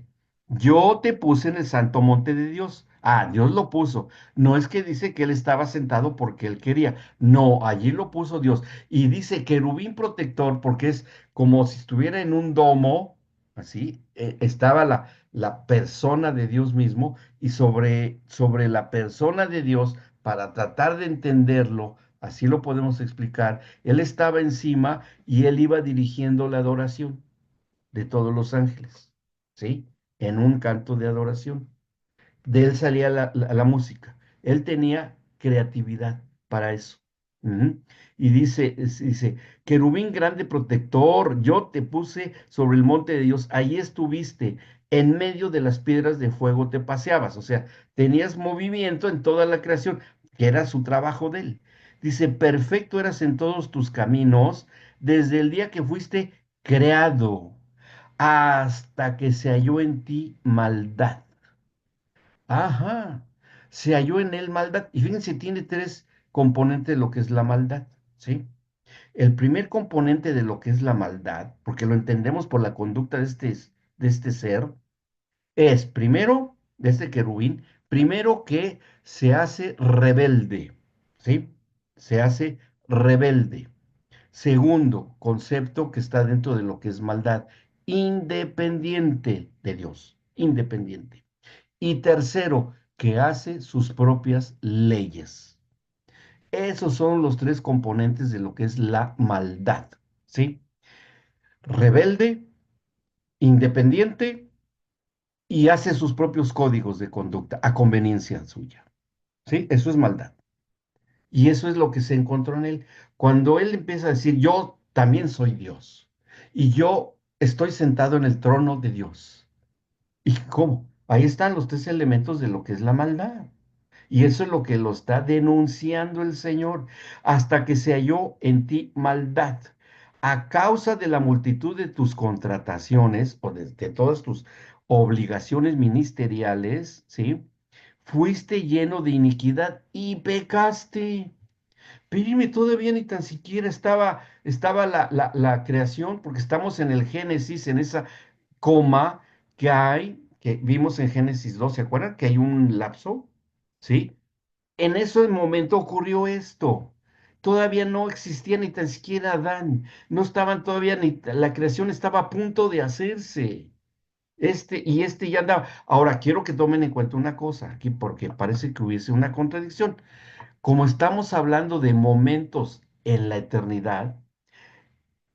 Yo te puse en el santo monte de Dios. Ah, Dios lo puso. No es que dice que él estaba sentado porque él quería. No, allí lo puso Dios. Y dice querubín protector porque es como si estuviera en un domo, así, estaba la persona de Dios mismo y sobre la persona de Dios, para tratar de entenderlo, así lo podemos explicar, él estaba encima y él iba dirigiendo la adoración de todos los ángeles, ¿sí? En un canto de adoración. De él salía la música. Él tenía creatividad para eso. Ujú. Y dice, querubín grande protector, yo te puse sobre el monte de Dios, ahí estuviste, en medio de las piedras de fuego te paseabas, o sea, tenías movimiento en toda la creación, que era su trabajo de él. Dice, perfecto eras en todos tus caminos, desde el día que fuiste creado, hasta que se halló en ti maldad. Ajá, se halló en él maldad. Y fíjense, tiene tres componentes de lo que es la maldad, ¿sí? El primer componente de lo que es la maldad, porque lo entendemos por la conducta de este ser, es primero, de este querubín, primero que se hace rebelde, ¿sí? Se hace rebelde. Segundo concepto que está dentro de lo que es maldad, independiente de Dios, independiente. Y tercero, que hace sus propias leyes. Esos son los tres componentes de lo que es la maldad, ¿sí? Rebelde, independiente y hace sus propios códigos de conducta a conveniencia suya, ¿sí? Eso es maldad. Y eso es lo que se encontró en él. Cuando él empieza a decir, yo también soy Dios y yo estoy sentado en el trono de Dios. ¿Y cómo? Ahí están los tres elementos de lo que es la maldad. Y eso es lo que lo está denunciando el Señor, hasta que se halló en ti maldad. A causa de la multitud de tus contrataciones o de todas tus obligaciones ministeriales, ¿sí? Fuiste lleno de iniquidad y pecaste. Pero todavía ni tan siquiera estaba la creación, porque estamos en el Génesis, en esa coma que hay, que vimos en Génesis 2, ¿se acuerdan? Que hay un lapso, ¿sí? En ese momento ocurrió esto. Todavía no existía ni tan siquiera Adán. No estaban todavía ni, la creación estaba a punto de hacerse. Y ya andaba. Ahora, quiero que tomen en cuenta una cosa aquí, porque parece que hubiese una contradicción. Como estamos hablando de momentos en la eternidad,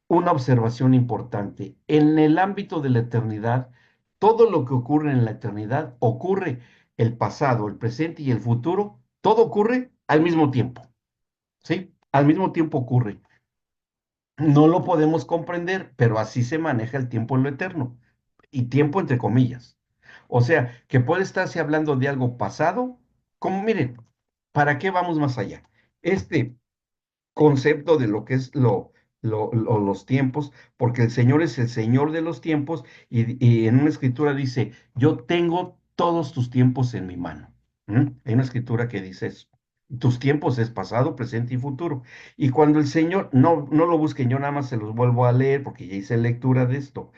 una observación importante. En el ámbito de la eternidad, todo lo que ocurre en la eternidad ocurre el pasado, el presente y el futuro. Todo ocurre al mismo tiempo, ¿sí? Al mismo tiempo ocurre. No lo podemos comprender, pero así se maneja el tiempo en lo eterno. Y tiempo entre comillas. O sea, que puede estarse hablando de algo pasado, como miren, ¿para qué vamos más allá? Este concepto de lo que es los tiempos, porque el Señor es el Señor de los tiempos y en una escritura dice, yo tengo todos tus tiempos en mi mano. ¿Mm? Hay una escritura que dice eso. Tus tiempos es pasado, presente y futuro. Y cuando el Señor, no lo busquen, yo nada más se los vuelvo a leer porque ya hice lectura de esto,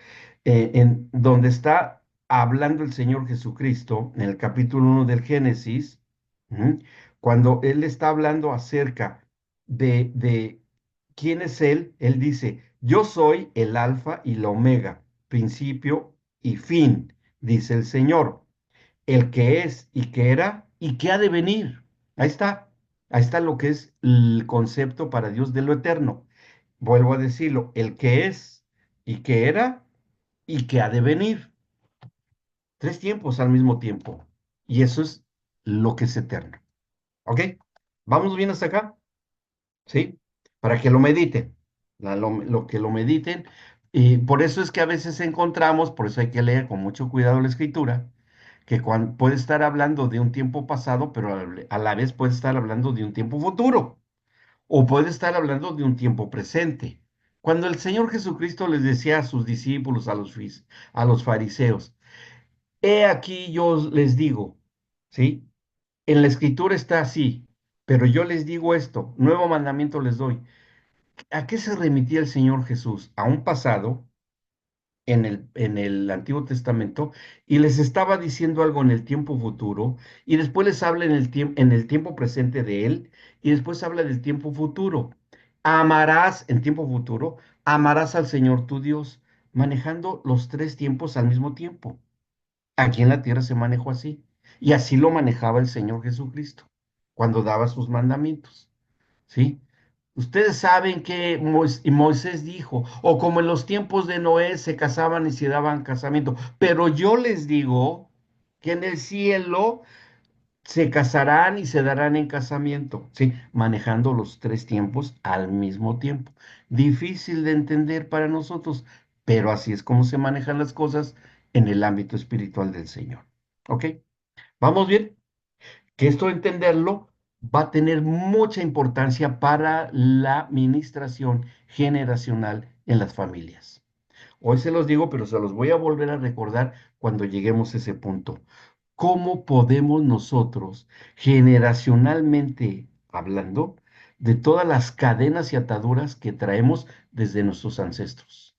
en donde está hablando el Señor Jesucristo, en el capítulo 1 del Génesis, ¿mm? Cuando Él está hablando acerca de quién es Él dice, yo soy el alfa y la omega, principio y fin, dice el Señor, el que es y que era y que ha de venir. Ahí está lo que es el concepto para Dios de lo eterno. Vuelvo a decirlo, el que es y que era y que ha de venir. Tres tiempos al mismo tiempo. Y eso es lo que es eterno. ¿Ok? ¿Vamos bien hasta acá? ¿Sí? Para que lo mediten, lo que lo mediten. Y por eso es que a veces encontramos, por eso hay que leer con mucho cuidado la escritura, que puede estar hablando de un tiempo pasado, pero a la vez puede estar hablando de un tiempo futuro, o puede estar hablando de un tiempo presente. Cuando el Señor Jesucristo les decía a sus discípulos, a los fariseos, he aquí yo les digo, ¿sí? En la escritura está así, pero yo les digo esto, nuevo mandamiento les doy. ¿A qué se remitía el Señor Jesús? A un pasado en el Antiguo Testamento y les estaba diciendo algo en el tiempo futuro y después les habla en el tiempo presente de Él y después habla del tiempo futuro. Amarás en tiempo futuro, amarás al Señor tu Dios, manejando los tres tiempos al mismo tiempo. Aquí en la tierra se manejó así y así lo manejaba el Señor Jesucristo cuando daba sus mandamientos. ¿Sí? Ustedes saben que Moisés dijo, o como en los tiempos de Noé se casaban y se daban casamiento, pero yo les digo que en el cielo se casarán y se darán en casamiento, ¿sí? Manejando los tres tiempos al mismo tiempo. Difícil de entender para nosotros, pero así es como se manejan las cosas en el ámbito espiritual del Señor. ¿Ok? ¿Vamos bien? Que esto entenderlo va a tener mucha importancia para la ministración generacional en las familias. Hoy se los digo, pero se los voy a volver a recordar cuando lleguemos a ese punto. ¿Cómo podemos nosotros, generacionalmente hablando, de todas las cadenas y ataduras que traemos desde nuestros ancestros?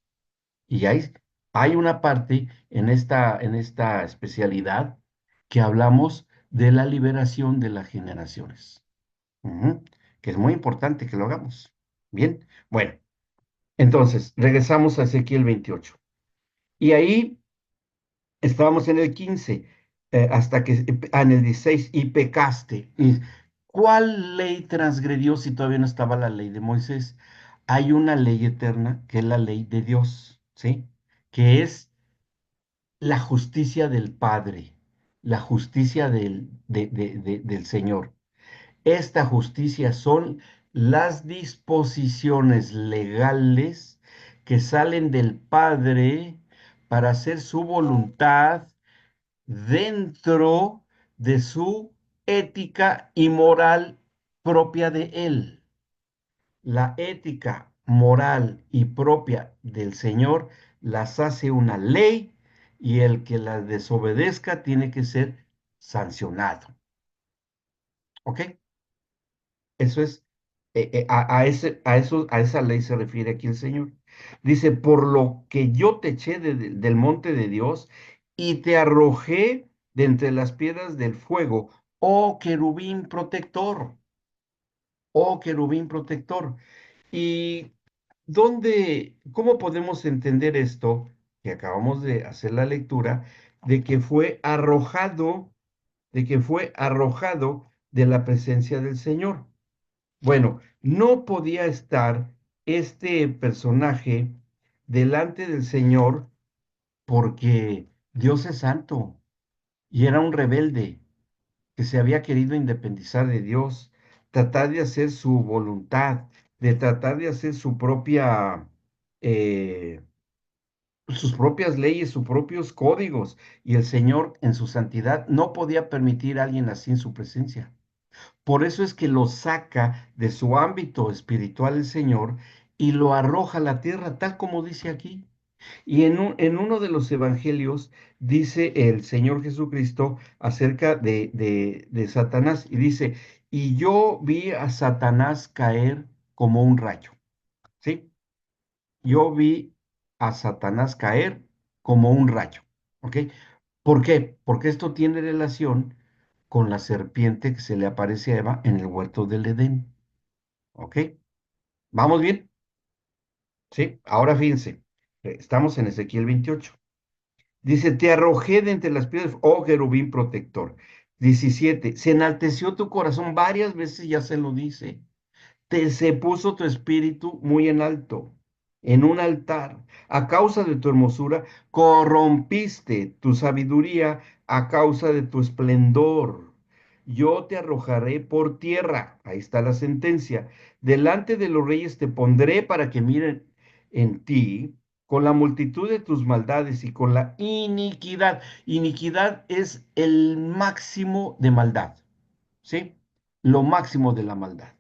Y hay una parte en esta especialidad que hablamos de la liberación de las generaciones. Ujú. Que es muy importante que lo hagamos. Bien, bueno, entonces regresamos a Ezequiel 28. Y ahí estábamos en el 15, hasta que, en el 16, y pecaste. ¿Cuál ley transgredió si todavía no estaba la ley de Moisés? Hay una ley eterna que es la ley de Dios, ¿sí? Que es la justicia del Padre, la justicia del Señor. Esta justicia son las disposiciones legales que salen del Padre para hacer su voluntad dentro de su ética y moral propia de Él. La ética moral y propia del Señor las hace una ley y el que las desobedezca tiene que ser sancionado. ¿Ok? Eso es, a esa ley se refiere aquí el Señor. Dice, por lo que yo te eché del monte de Dios y te arrojé de entre las piedras del fuego, oh querubín protector, oh querubín protector. ¿Y cómo podemos entender esto que acabamos de hacer la lectura, de que fue arrojado, de la presencia del Señor? Bueno, no podía estar este personaje delante del Señor porque Dios es santo y era un rebelde que se había querido independizar de Dios, tratar de hacer su voluntad, de tratar de hacer eh, sus propias leyes, sus propios códigos, y el Señor en su santidad no podía permitir a alguien así en su presencia. Por eso es que lo saca de su ámbito espiritual el Señor y lo arroja a la tierra, tal como dice aquí. Y en uno de los evangelios dice el Señor Jesucristo acerca de Satanás y dice, y yo vi a Satanás caer como un rayo, ¿sí? Yo vi a Satanás caer como un rayo, ¿ok? ¿Por qué? Porque esto tiene relación con la serpiente que se le aparece a Eva en el huerto del Edén, ¿ok? ¿Vamos bien? Sí, ahora fíjense, estamos en Ezequiel 28. Dice, te arrojé de entre las piedras, oh querubín protector. 17, se enalteció tu corazón, varias veces ya se lo dice. Se puso tu espíritu muy en alto, en un altar. A causa de tu hermosura, corrompiste tu sabiduría a causa de tu esplendor. Yo te arrojaré por tierra, ahí está la sentencia. Delante de los reyes te pondré para que miren en ti con la multitud de tus maldades y con la iniquidad. Iniquidad es el máximo de maldad, ¿sí? Lo máximo de la maldad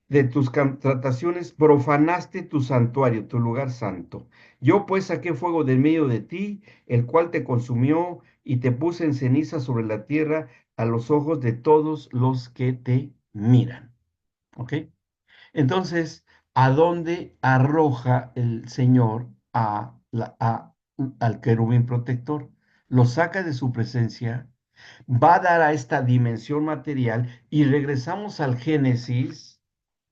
de tus contrataciones profanaste tu santuario, tu lugar santo. Yo pues saqué fuego de medio de ti, el cual te consumió y te puse en ceniza sobre la tierra a los ojos de todos los que te miran. ¿Ok? Entonces, ¿a dónde arroja el Señor al querubín protector? Lo saca de su presencia, va a dar a esta dimensión material y regresamos al Génesis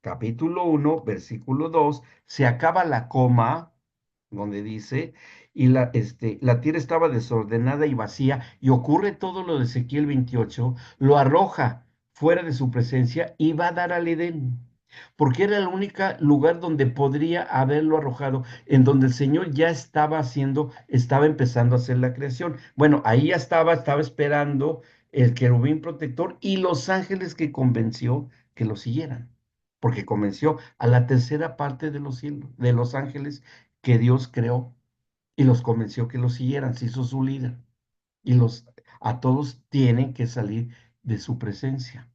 capítulo 1, versículo 2, se acaba la coma, donde dice, y la tierra estaba desordenada y vacía, y ocurre todo lo de Ezequiel 28, lo arroja fuera de su presencia y va a dar al Edén, porque era el único lugar donde podría haberlo arrojado, en donde el Señor ya estaba empezando a hacer la creación. Bueno, ahí ya estaba esperando el querubín protector y los ángeles que convenció que lo siguieran, porque convenció a la tercera parte de los cielos, de los ángeles que Dios creó y los convenció que lo siguieran, se hizo su líder y a todos tienen que salir de su presencia.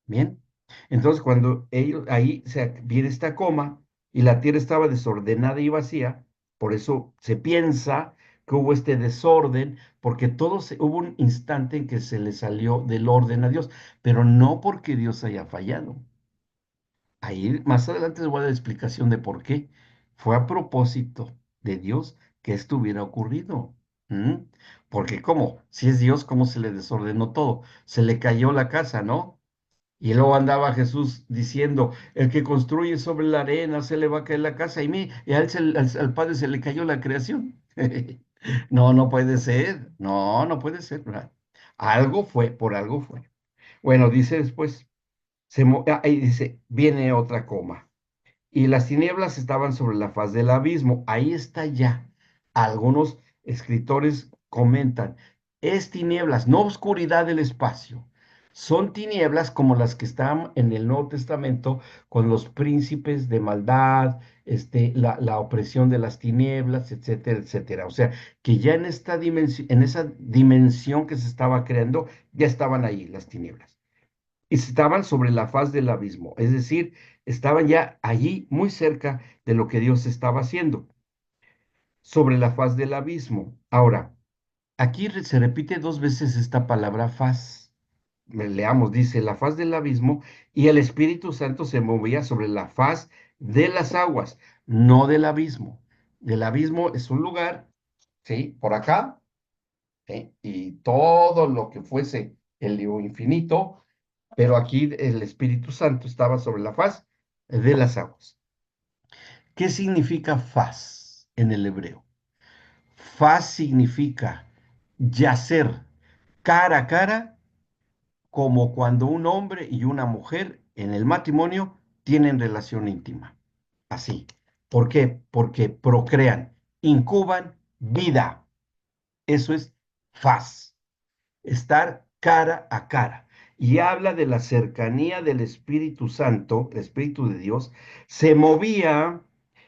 Bien, entonces cuando ellos ahí viene esta coma y la tierra estaba desordenada y vacía, por eso se piensa que hubo este desorden, porque hubo un instante en que se le salió del orden a Dios, pero no porque Dios haya fallado. Ahí más adelante les voy a dar explicación de por qué. Fue a propósito de Dios que esto hubiera ocurrido. ¿Mm? Porque ¿cómo? Si es Dios, ¿cómo se le desordenó todo? Se le cayó la casa, ¿no? Y luego andaba Jesús diciendo, el que construye sobre la arena se le va a caer la casa. Y a él al Padre se le cayó la creación. No, no puede ser. No, no puede ser, ¿verdad? Algo fue, por algo fue. Bueno, dice después, ahí dice, viene otra coma y las tinieblas estaban sobre la faz del abismo. Ahí está ya. Algunos escritores comentan, es tinieblas, no oscuridad del espacio. Son tinieblas como las que están en el Nuevo Testamento con los príncipes de maldad, la opresión de las tinieblas, etcétera, etcétera. O sea, que ya en esa dimensión que se estaba creando, ya estaban ahí las tinieblas estaban sobre la faz del abismo, es decir, estaban ya allí muy cerca de lo que Dios estaba haciendo, sobre la faz del abismo. Ahora, aquí se repite dos veces esta palabra faz. Leamos, dice, la faz del abismo y el Espíritu Santo se movía sobre la faz de las aguas, no del abismo. Del abismo es un lugar, ¿sí? Por acá, ¿sí? Y todo lo que fuese el infinito pero aquí el Espíritu Santo estaba sobre la faz de las aguas. ¿Qué significa faz en el hebreo? Faz significa yacer cara a cara, como cuando un hombre y una mujer en el matrimonio tienen relación íntima. Así. ¿Por qué? Porque procrean, incuban vida. Eso es faz. Estar cara a cara. Y habla de la cercanía del Espíritu Santo, el Espíritu de Dios, se movía,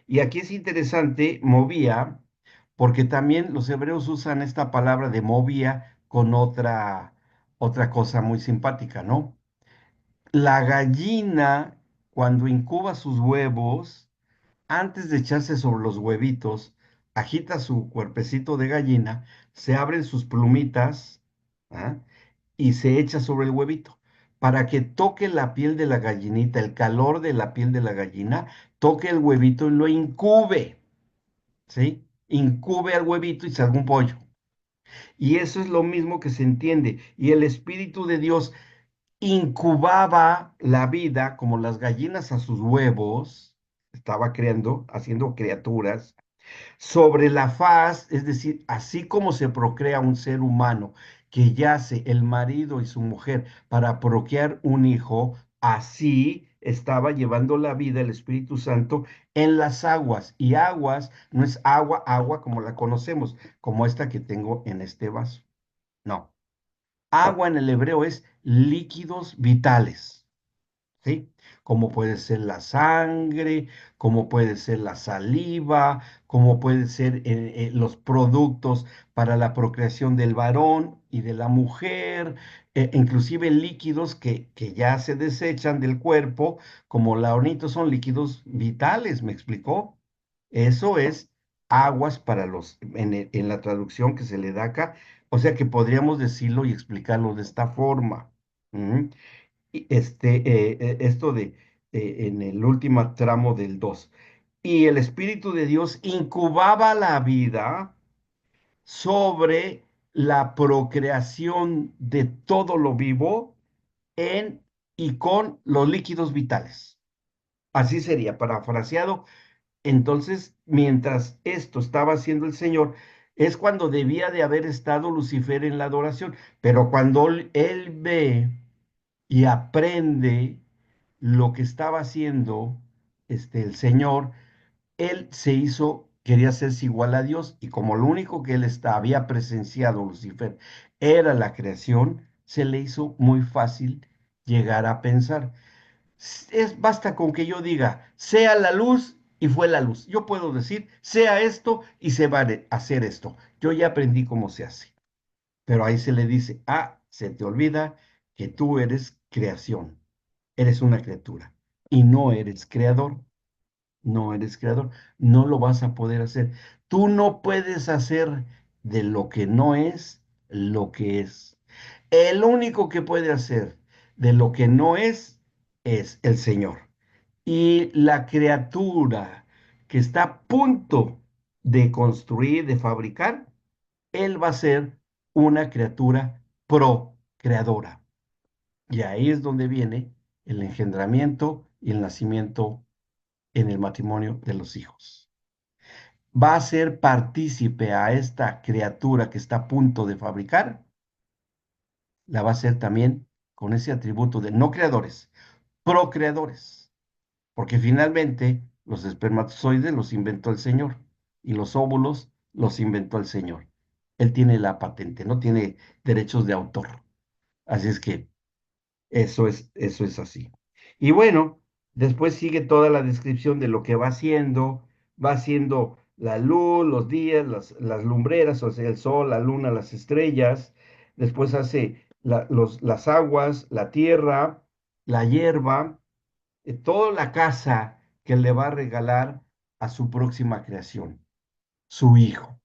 y aquí es interesante, movía, porque también los hebreos usan esta palabra de movía con otra cosa muy simpática, ¿no? La gallina, cuando incuba sus huevos, antes de echarse sobre los huevitos, agita su cuerpecito de gallina, se abren sus plumitas, ¿ah? Y se echa sobre el huevito para que toque la piel de la gallinita, el calor de la piel de la gallina, toque el huevito y lo incube, ¿sí? Incube al huevito y salga un pollo. Y eso es lo mismo que se entiende. Y el Espíritu de Dios incubaba la vida como las gallinas a sus huevos, estaba creando, haciendo criaturas sobre la faz, es decir, así como se procrea un ser humano que yace el marido y su mujer para procrear un hijo, así estaba llevando la vida el Espíritu Santo en las aguas. Y aguas no es agua, agua como la conocemos, como esta que tengo en este vaso. No. Agua en el hebreo es líquidos vitales. ¿Sí? Como puede ser la sangre, como puede ser la saliva, como puede ser los productos para la procreación del varón y de la mujer, inclusive líquidos que ya se desechan del cuerpo, como la ornito, son líquidos vitales, ¿me explicó? Eso es aguas para en la traducción que se le da acá, o sea que podríamos decirlo y explicarlo de esta forma. ¿Mm? Esto en el último tramo del 2. Y el Espíritu de Dios incubaba la vida sobre la procreación de todo lo vivo en y con los líquidos vitales. Así sería, parafraseado. Entonces, mientras esto estaba haciendo el Señor, es cuando debía de haber estado Lucifer en la adoración. Pero cuando él ve y aprende lo que estaba haciendo el Señor, él quería hacerse igual a Dios, y como lo único que había presenciado Lucifer era la creación, se le hizo muy fácil llegar a pensar. Basta con que yo diga, sea la luz y fue la luz. Yo puedo decir, sea esto y se va a hacer esto. Yo ya aprendí cómo se hace. Pero ahí se le dice, se te olvida que tú eres creación, eres una criatura y no eres creador, no eres creador, no lo vas a poder hacer. Tú no puedes hacer de lo que no es lo que es. El único que puede hacer de lo que no es el Señor. Y la criatura que está a punto de construir, de fabricar, él va a ser una criatura procreadora. Y ahí es donde viene el engendramiento y el nacimiento en el matrimonio de los hijos. Va a ser partícipe a esta criatura que está a punto de fabricar, la va a ser también con ese atributo de no creadores, procreadores, porque finalmente los espermatozoides los inventó el Señor y los óvulos los inventó el Señor. Él tiene la patente, no tiene derechos de autor. Así es que eso es así. Y bueno, después sigue toda la descripción de lo que va haciendo la luz, los días, las lumbreras, o sea, el sol, la luna, las estrellas, después hace las aguas, la tierra, la hierba, toda la casa que le va a regalar a su próxima creación, su hijo,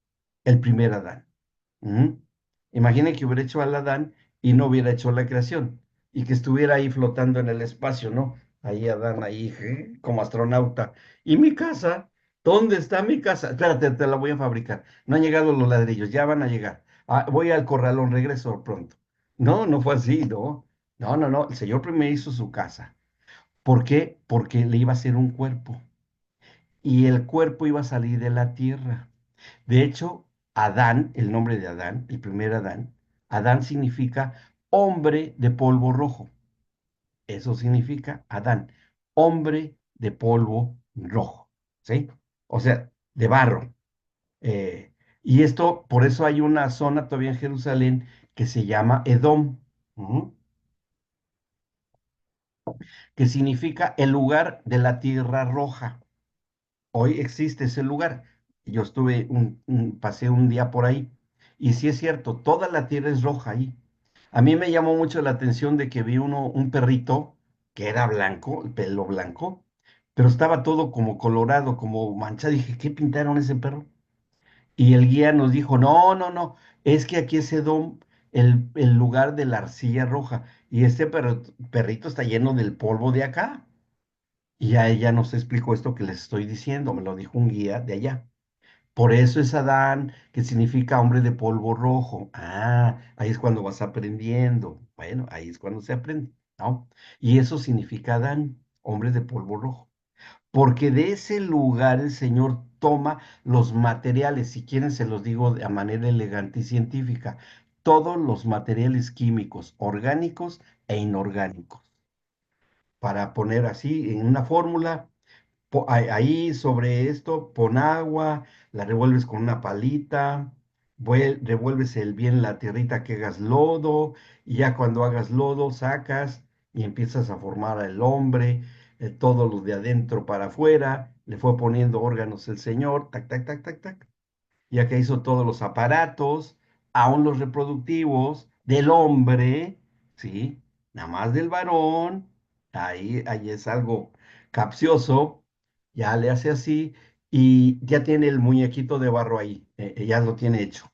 el primer Adán. ¿Mm? Imagine que hubiera hecho al Adán y no hubiera hecho la creación y que estuviera ahí flotando en el espacio, ¿no? Ahí Adán, ahí como astronauta. ¿Y mi casa? ¿Dónde está mi casa? Espérate, te la voy a fabricar. No han llegado los ladrillos, ya van a llegar. Voy al corralón, regreso pronto. No, no fue así, ¿no? No, no, no. El Señor primero hizo su casa. ¿Por qué? Porque le iba a hacer un cuerpo y el cuerpo iba a salir de la tierra. De hecho, Adán, el nombre de Adán, el primer Adán, Adán significa hombre de polvo rojo. Eso significa Adán, hombre de polvo rojo, ¿sí? O sea, de barro. Eh, y esto, por eso hay una zona todavía en Jerusalén que se llama Edom, ujú, que significa el lugar de la tierra roja. Hoy existe ese lugar. Yo pasé un día por ahí. Y sí es cierto, toda la tierra es roja ahí. A mí me llamó mucho la atención de que vi un perrito que era blanco, el pelo blanco, pero estaba todo como colorado, como manchado. Dije, ¿qué pintaron ese perro? Y el guía nos dijo, no, no, no, es que aquí es Edom, el lugar de la arcilla roja. Y este perrito está lleno del polvo de acá. Y a ella nos explicó esto que les estoy diciendo, me lo dijo un guía de allá. Por eso es Adán, que significa hombre de polvo rojo. Ahí es cuando vas aprendiendo. Bueno, ahí es cuando se aprende, ¿no? Y eso significa Adán, hombre de polvo rojo. Porque de ese lugar el Señor toma los materiales, si quieren se los digo de a manera elegante y científica, todos los materiales químicos, orgánicos e inorgánicos, para poner así en una fórmula ahí sobre esto, pon agua, la revuelves con una palita, revuelves bien la tierrita que hagas lodo, y ya cuando hagas lodo sacas y empiezas a formar al hombre, todo lo de adentro para afuera, le fue poniendo órganos el Señor, tac, tac, tac, tac, tac, ya que hizo todos los aparatos, aún los reproductivos del hombre, ¿sí? Nada más del varón, ahí es algo capcioso, ya le hace así y ya tiene el muñequito de barro ahí, ya lo tiene hecho.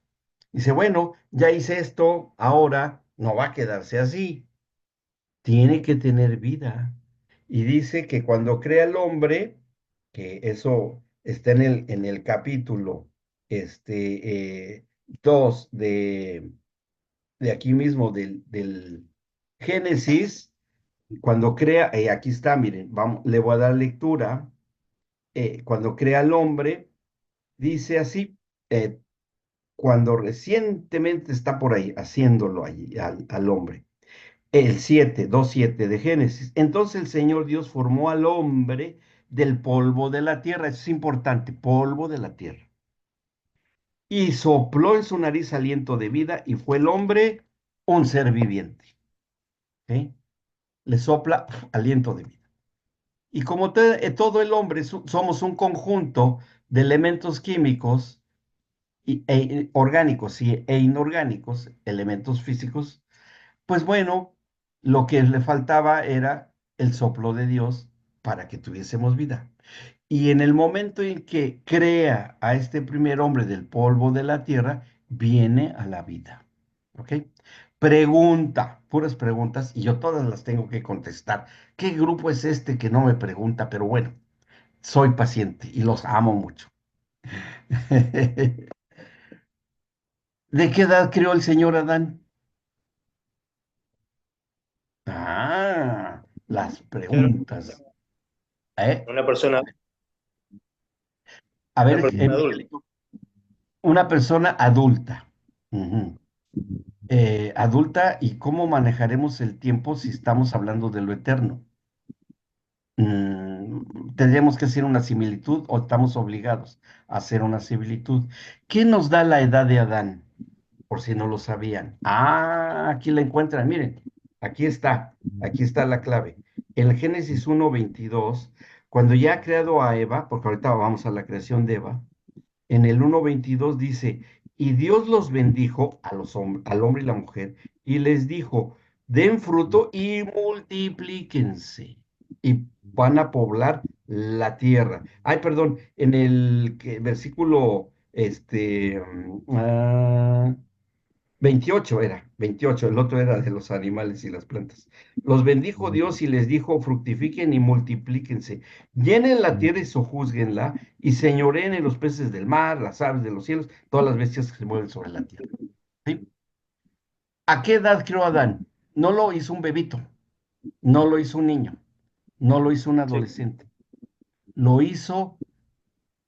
Dice, bueno, ya hice esto, ahora no va a quedarse así, tiene que tener vida. Y dice que cuando crea el hombre, que eso está en el capítulo 2 de aquí mismo del Génesis, cuando crea, aquí está, miren, vamos, le voy a dar lectura, cuando crea al hombre, dice así, eh, cuando recientemente está por ahí haciéndolo allí al hombre. El 7, 2:7 de Génesis. Entonces el Señor Dios formó al hombre del polvo de la tierra. Eso es importante, polvo de la tierra. Y sopló en su nariz aliento de vida y fue el hombre. un ser viviente. ¿Sí? Le sopla aliento de vida. Y como todo el hombre somos un conjunto de elementos químicos orgánicos e inorgánicos, elementos físicos, pues bueno, lo que le faltaba era el soplo de Dios para que tuviésemos vida. Y en el momento en que crea a este primer hombre del polvo de la tierra, viene a la vida. ¿Ok? Pregunta, puras preguntas, y yo todas las tengo que contestar. ¿Qué grupo es este que no me pregunta? Pero bueno, soy paciente y los amo mucho. ¿De qué edad creó el señor Adán? Ah, las Claro, preguntas. ¿Eh? una persona, A una ver, persona adulta. Miguelito, una persona adulta. Ujú. Adulta, ¿y cómo manejaremos el tiempo si estamos hablando de lo eterno? ¿Tendríamos que hacer una similitud o estamos obligados a hacer una similitud? ¿Qué nos da la edad de Adán? Por si no lo sabían. Ah, aquí la encuentran, miren, aquí está la clave. En Génesis 1:22, cuando ya ha creado a Eva, porque ahorita vamos a la creación de Eva, en el 1:22 dice, y Dios los bendijo al hombre y la mujer, y les dijo, den fruto y multiplíquense, y van a poblar la tierra. Ay, perdón, en el versículo, 28 era, 28, el otro era de los animales y las plantas. Los bendijo Dios y les dijo, fructifiquen y multiplíquense, llenen la tierra y sojúzguenla, y señoreen en los peces del mar, las aves de los cielos, todas las bestias que se mueven sobre la tierra. ¿Sí? ¿A qué edad creó Adán? No lo hizo un bebito, no lo hizo un niño, no lo hizo un Sí, adolescente, lo hizo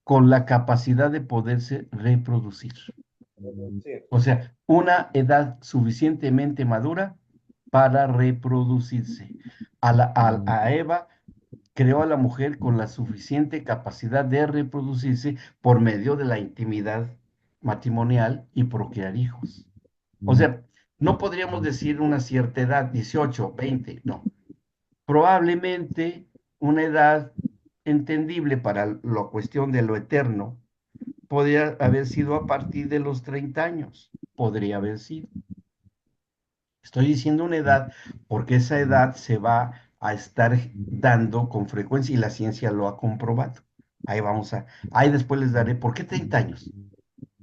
con la capacidad de poderse reproducir. sí. O sea, una edad suficientemente madura para reproducirse. A Eva creó a la mujer con la suficiente capacidad de reproducirse por medio de la intimidad matrimonial y procrear hijos. O sea, no podríamos decir una cierta edad, 18, 20, no. Probablemente una edad entendible para la cuestión de lo eterno podría haber sido a partir de los 30 años. Podría haber sido. Estoy diciendo una edad porque esa edad se va a estar dando con frecuencia y la ciencia lo ha comprobado. Ahí después les daré, ¿por qué 30 años?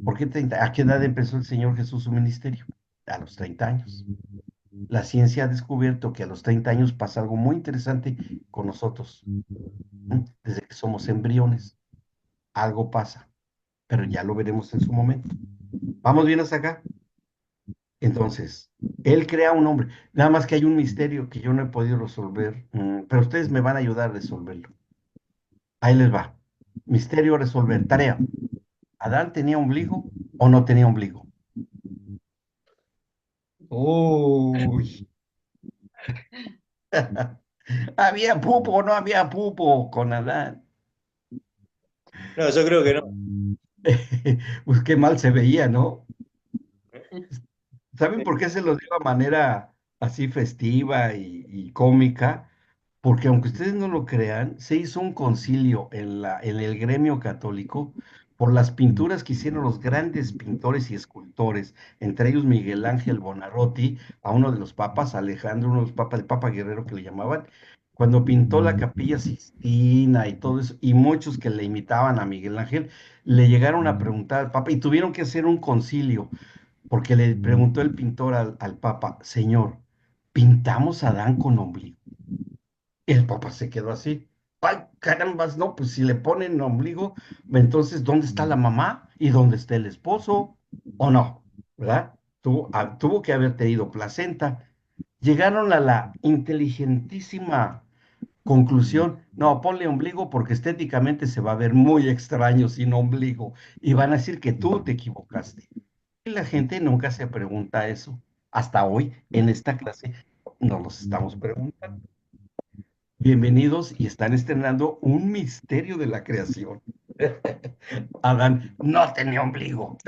¿Por qué 30? ¿A qué edad empezó el Señor Jesús su ministerio? A los 30 años. La ciencia ha descubierto que a los 30 años pasa algo muy interesante con nosotros. Desde que somos embriones, algo pasa, pero ya lo veremos en su momento. ¿Vamos bien hasta acá? Entonces, él crea un hombre. Nada más que hay un misterio que yo no he podido resolver, pero ustedes me van a ayudar a resolverlo. Ahí les va. Misterio a resolver. Tarea. ¿Adán tenía ombligo o no tenía ombligo? Uy. ¿Había pupo o no había pupo con Adán? No, yo creo que no. Pues qué mal se veía, ¿no? ¿Saben Sí, por qué se lo digo a manera así festiva y cómica? Porque aunque ustedes no lo crean, se hizo un concilio en el gremio católico por las pinturas que hicieron los grandes pintores y escultores, entre ellos Miguel Ángel Bonarotti, a uno de los papas, Alejandro, uno de los papas, el Papa Guerrero que le llamaban, cuando pintó la Capilla Sixtina y todo eso, y muchos que le imitaban a Miguel Ángel, le llegaron a preguntar al Papa y tuvieron que hacer un concilio porque le preguntó el pintor al Papa, Señor, ¿pintamos a Adán con ombligo? El Papa se quedó así. Ay, carambas, no, pues si le ponen ombligo, entonces, ¿dónde está la mamá? ¿Y dónde está el esposo? ¿O no? ¿Verdad? Tuvo que haber tenido placenta. Llegaron a la inteligentísima conclusión, no, ponle ombligo porque estéticamente se va a ver muy extraño sin ombligo y van a decir que tú te equivocaste. Y la gente nunca se pregunta eso. Hasta hoy, en esta clase, no los estamos preguntando. Bienvenidos y están estrenando un misterio de la creación. Adán no tenía ombligo.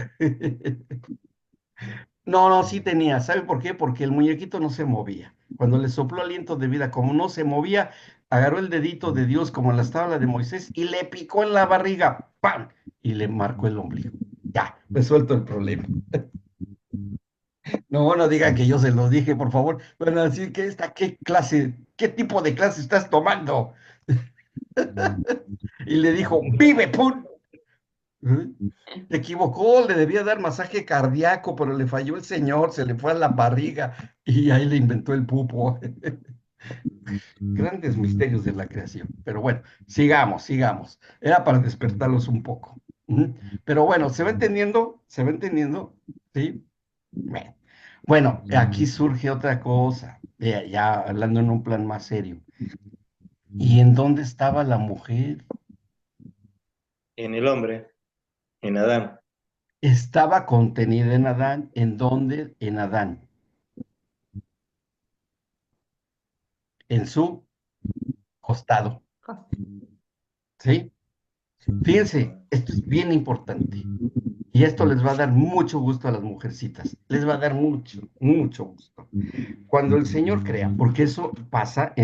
No, no, sí tenía. ¿Sabe por qué? Porque el muñequito no se movía. Cuando le sopló aliento de vida, como no se movía, agarró el dedito de Dios como en la tabla de Moisés y le picó en la barriga, ¡pam! Y le marcó el ombligo. Ya, resuelto el problema. No, no digan que yo se los dije, por favor. Van a decir que qué clase, qué tipo de clase estás tomando. Y le dijo, vive, pum. ¿Eh? Se equivocó, le debía dar masaje cardíaco, pero le falló el señor, se le fue a la barriga y ahí le inventó el pupo. Grandes misterios de la creación. Pero bueno, sigamos, sigamos. Era para despertarlos un poco. Ujú. Pero bueno, ¿se va entendiendo? ¿Se va entendiendo? ¿Sí? Bueno, bueno, aquí surge otra cosa, ya hablando en un plan más serio. ¿Y en dónde estaba la mujer? En el hombre, en Adán. Estaba contenida en Adán. ¿En dónde? En Adán. En su costado. ¿Sí? Fíjense, esto es bien importante. Y esto les va a dar mucho gusto a las mujercitas. Les va a dar mucho, mucho gusto. Cuando el Señor crea, porque eso pasa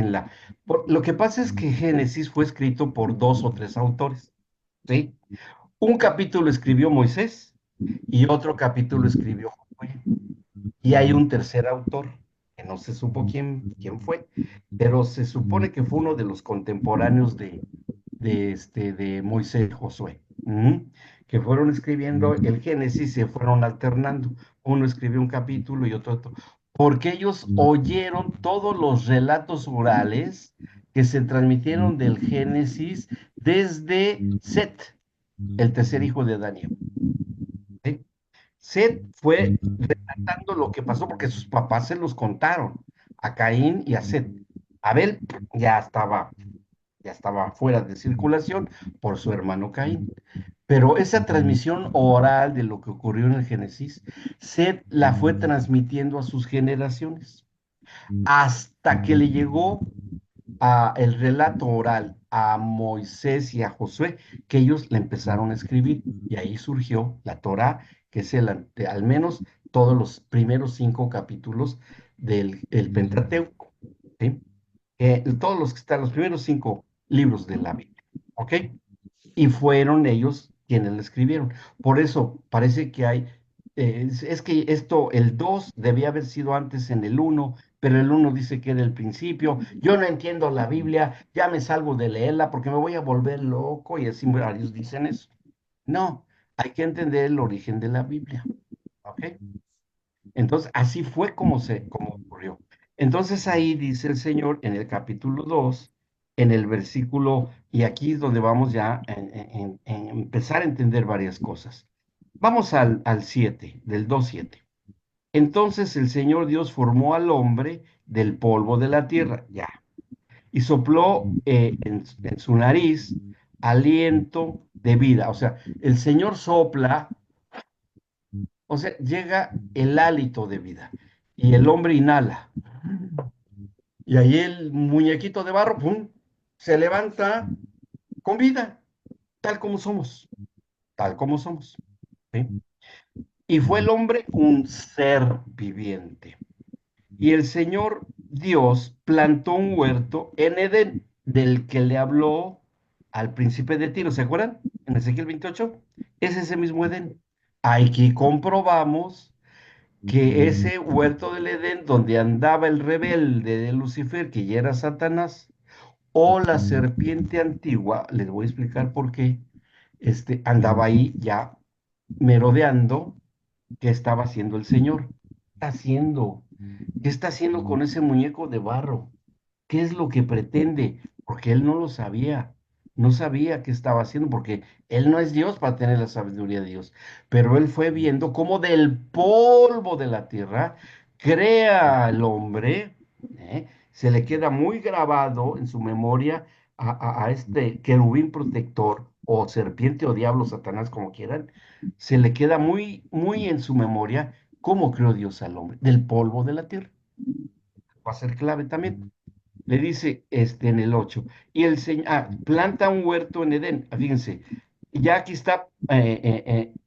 lo que pasa es que Génesis fue escrito por dos o tres autores, ¿sí? Un capítulo escribió Moisés y otro capítulo escribió Josué. Y hay un tercer autor, que no se supo quién fue, pero se supone que fue uno de los contemporáneos de Moisés Josué, que fueron escribiendo el Génesis, se fueron alternando. Uno escribió un capítulo y otro, porque ellos oyeron todos los relatos orales que se transmitieron del Génesis desde Set, el tercer hijo de Daniel. ¿Sí? Set fue relatando lo que pasó porque sus papás se los contaron a Caín y a Set. Abel ya estaba fuera de circulación por su hermano Caín. Pero esa transmisión oral de lo que ocurrió en el Génesis, Set la fue transmitiendo a sus generaciones hasta que le llegó el relato oral a Moisés y a Josué, que ellos le empezaron a escribir. Y ahí surgió la Torá, que es al menos todos los primeros 5 capítulos del Pentateuco, ¿sí? Todos los que están, los primeros 5 libros de la Biblia, ¿ok? Y fueron ellos quienes lo escribieron. Por eso parece que es que el 2 debía haber sido antes en el uno, pero el uno dice que era el principio. Yo no entiendo la Biblia, ya me salgo de leerla porque me voy a volver loco y así varios dicen eso. No, hay que entender el origen de la Biblia, ¿ok? Entonces, así fue como ocurrió. Entonces ahí dice el Señor en el capítulo 2, en el versículo, y aquí es donde vamos ya en empezar a entender varias cosas. Vamos al 7, del 2:7. Entonces el Señor Dios formó al hombre del polvo de la tierra, ya, y sopló en su nariz aliento de vida. O sea, el Señor sopla, o sea, llega el hálito de vida y el hombre inhala. Y ahí el muñequito de barro, ¡pum!, se levanta con vida, tal como somos, tal como somos. ¿Sí? Y fue el hombre un ser viviente. Y el Señor Dios plantó un huerto en Edén, del que le habló al príncipe de Tiro, ¿se acuerdan? En Ezequiel 28. Es ese mismo Edén. Aquí comprobamos que ese huerto del Edén donde andaba el rebelde de Lucifer, que ya era Satanás, o la serpiente antigua, les voy a explicar por qué, andaba ahí ya merodeando. ¿Qué estaba haciendo el Señor? ¿Qué está haciendo? ¿Qué está haciendo con ese muñeco de barro? ¿Qué es lo que pretende? Porque él no lo sabía, no sabía qué estaba haciendo, porque él no es Dios para tener la sabiduría de Dios, pero él fue viendo cómo del polvo de la tierra crea al hombre, se le queda muy grabado en su memoria a este querubín protector o serpiente o diablo, Satanás, como quieran, se le queda muy, muy en su memoria cómo creó Dios al hombre, del polvo de la tierra. Va a ser clave también. Le dice en el 8 y el Señor, planta un huerto en Edén. Fíjense, ya aquí está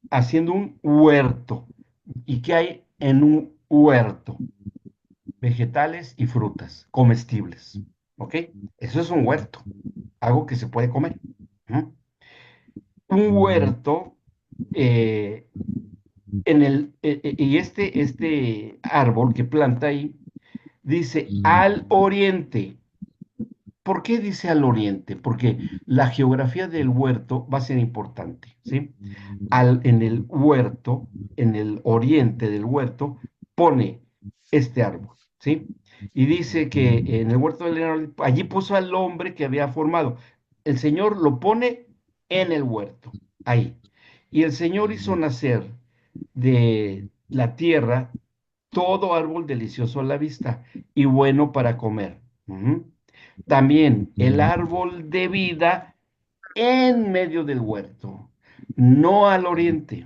haciendo un huerto. ¿Y qué hay en un huerto, vegetales y frutas comestibles. ¿Ok? Eso es un huerto, algo que se puede comer. ¿No? Un huerto, eh, y este árbol que planta ahí, dice al oriente. ¿Por qué dice al oriente? Porque la geografía del huerto va a ser importante, ¿sí? En el huerto, en el oriente del huerto, pone este árbol, ¿sí? Y dice que en el huerto del Edén, allí puso al hombre que había formado. El Señor lo pone en el huerto, ahí. Y el Señor hizo nacer de la tierra todo árbol delicioso a la vista y bueno para comer. Ujú. También el árbol de vida en medio del huerto, no al oriente,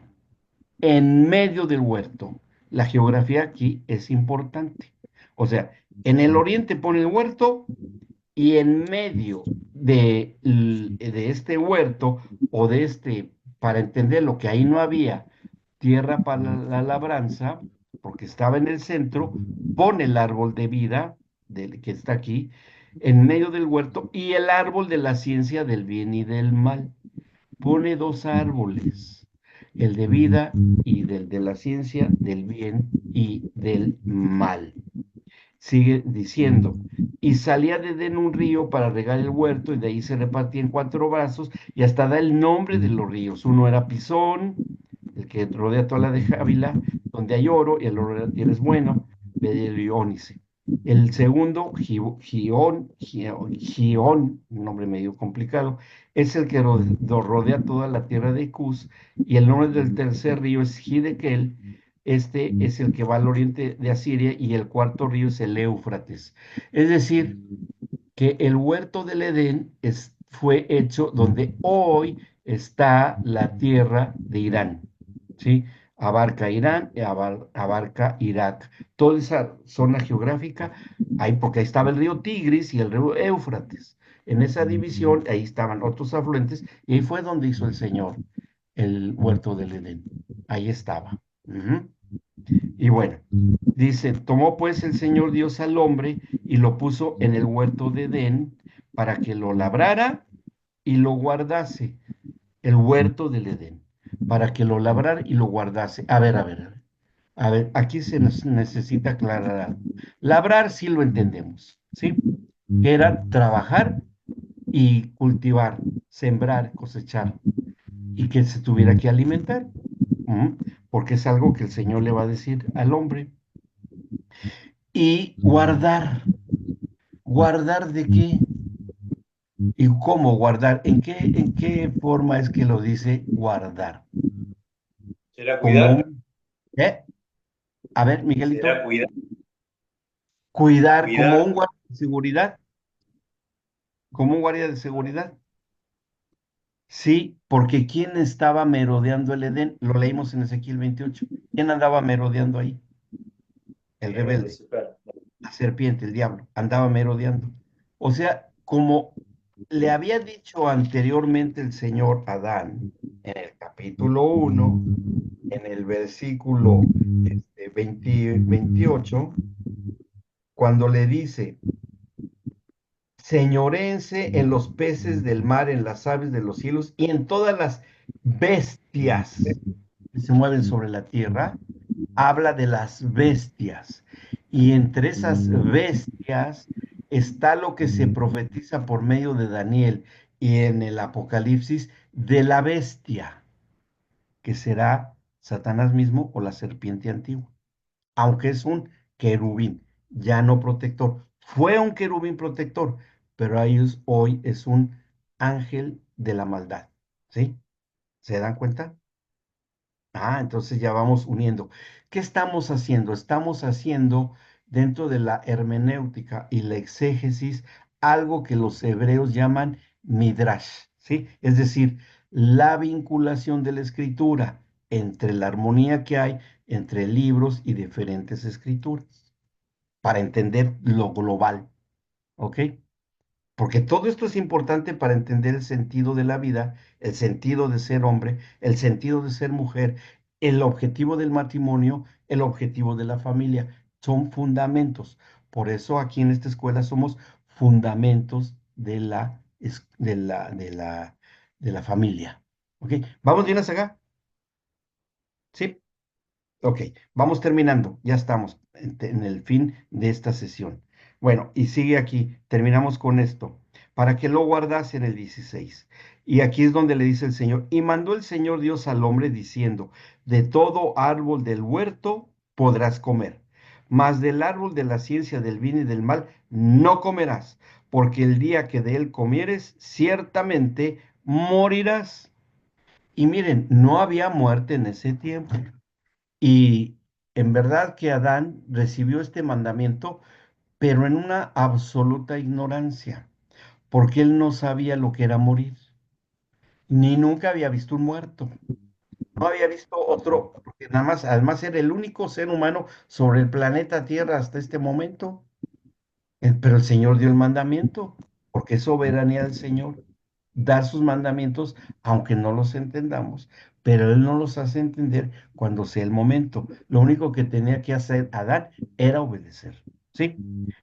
en medio del huerto. La geografía aquí es importante. O sea, en el oriente pone el huerto y en medio de este huerto o de este, para entender lo que ahí no había tierra para la labranza, porque estaba en el centro, pone el árbol de vida que está aquí en medio del huerto y el árbol de la ciencia del bien y del mal. Pone dos árboles, el de vida y del de la ciencia del bien y del mal. Sigue diciendo, y salía de Edén un río para regar el huerto, y de ahí se repartía en cuatro brazos, y hasta da el nombre de los ríos. Uno era Pisón, el que rodea toda la de Ávila, donde hay oro, y el oro de la tierra es bueno, Beliónice. El segundo, Gión, un nombre medio complicado, es el que rodea toda la tierra de Cus, y el nombre del tercer río es Hidekel. Este es el que va al oriente de Asiria y el cuarto río es el Éufrates. Es decir, que el huerto del Edén fue hecho donde hoy está la tierra de Irán, ¿sí? Abarca Irán y abarca Irak. Toda esa zona geográfica, ahí, porque ahí estaba el río Tigris y el río Éufrates. En esa división, ahí estaban otros afluentes, y ahí fue donde hizo el Señor el huerto del Edén. Ahí estaba. Ujú. Y bueno, dice, tomó pues el Señor Dios al hombre y lo puso en el huerto de Edén para que lo labrara y lo guardase, el huerto del Edén, para que lo labrara y lo guardase. A ver, aquí se nos necesita aclarar algo. Labrar sí lo entendemos, ¿sí? Que era trabajar y cultivar, sembrar, cosechar, y que se tuviera que alimentar, ¿m? Porque es algo que el Señor le va a decir al hombre. Y guardar. ¿Guardar de qué? ¿Y cómo guardar? En qué forma es que lo dice guardar? ¿Será Como cuidar? un, ¿eh? A ver, ¿Será Miguelito, cuidar? cuidar como un ¿Cuidar? guardia de seguridad, como un guardia de seguridad. Sí, porque ¿quién estaba merodeando el Edén? Lo leímos en Ezequiel 28. ¿Quién andaba merodeando ahí? El rebelde. Lucifer. La serpiente, el diablo, andaba merodeando. O sea, como le había dicho anteriormente el Señor a Adán en el capítulo 1, en el versículo 28, cuando le dice, señoréense en los peces del mar, en las aves de los cielos y en todas las bestias que se mueven sobre la tierra, habla de las bestias. Y entre esas bestias está lo que se profetiza por medio de Daniel y en el Apocalipsis de la bestia, que será Satanás mismo o la serpiente antigua, aunque es un querubín, ya no protector. Fue un querubín protector, pero hoy es un ángel de la maldad. ¿Sí? ¿Se dan cuenta? Ah, entonces ya vamos uniendo. ¿Qué estamos haciendo? Estamos haciendo dentro de la hermenéutica y la exégesis algo que los hebreos llaman midrash, ¿sí? Es decir, la vinculación de la escritura entre la armonía que hay entre libros y diferentes escrituras para entender lo global, ¿ok? Porque todo esto es importante para entender el sentido de la vida, el sentido de ser hombre, el sentido de ser mujer el objetivo del matrimonio, el objetivo de la familia. Son fundamentos. Por eso aquí en esta escuela somos fundamentos de la familia. ¿Ok? ¿Vamos bien hasta acá? ¿Sí? Ok, vamos terminando, ya estamos en el fin de esta sesión. Bueno, y sigue aquí, terminamos con esto. Para que lo guardas en el 16. Y aquí es donde le dice el Señor, y mandó el Señor Dios al hombre diciendo, de todo árbol del huerto podrás comer, mas del árbol de la ciencia del bien y del mal no comerás, porque el día que de él comieres, ciertamente morirás. Y miren, no había muerte en ese tiempo. Y en verdad que Adán recibió este mandamiento, pero en una absoluta ignorancia, porque él no sabía lo que era morir, ni nunca había visto un muerto, no había visto otro, porque nada más, además era el único ser humano sobre el planeta Tierra hasta este momento. Pero el Señor dio el mandamiento, porque es soberanía del Señor dar sus mandamientos, aunque no los entendamos, pero Él no los hace entender cuando sea el momento. Lo único que tenía que hacer Adán era obedecer, ¿sí?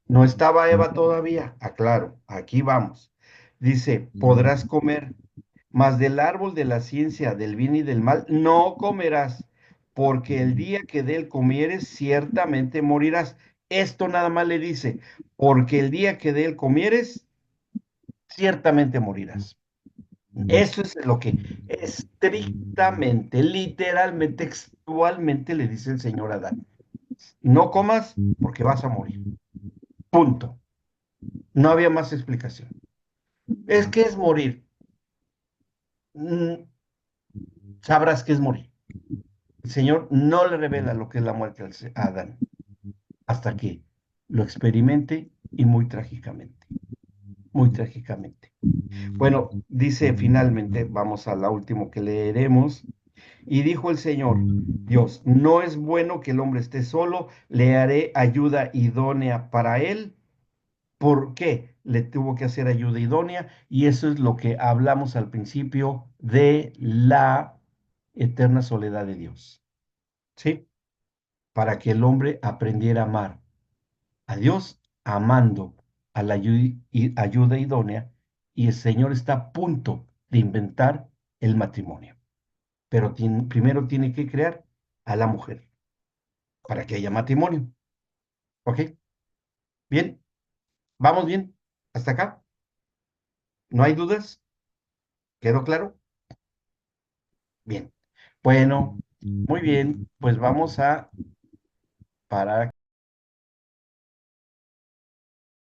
No estaba Eva todavía, aclaro, aquí vamos. Dice, podrás comer, mas del árbol de la ciencia del bien y del mal no comerás, porque el día que de él comieres, ciertamente morirás. Esto nada más le dice, porque el día que de él comieres, ciertamente morirás. Eso es lo que estrictamente, literalmente, textualmente le dice el Señor a Adán. No comas porque vas a morir. Punto. No había más explicación. Es que es morir. Mm, Sabrás que es morir. El Señor no le revela lo que es la muerte a Adán hasta que lo experimente y muy trágicamente, muy trágicamente. Bueno, dice finalmente, vamos a la última que leeremos. Y dijo el Señor, Dios, no es bueno que el hombre esté solo, le haré ayuda idónea para él. ¿Por qué? Le tuvo que hacer ayuda idónea y eso es lo que hablamos al principio de la eterna soledad de Dios. ¿Sí? Para que el hombre aprendiera a amar a Dios amando a la ayuda idónea y el Señor está a punto de inventar el matrimonio. Pero primero tiene que crear a la mujer para que haya matrimonio. ¿Ok? Bien, vamos bien. ¿Hasta acá? ¿No hay dudas? ¿Quedó claro? Bien. Bueno, muy bien. Pues vamos a parar.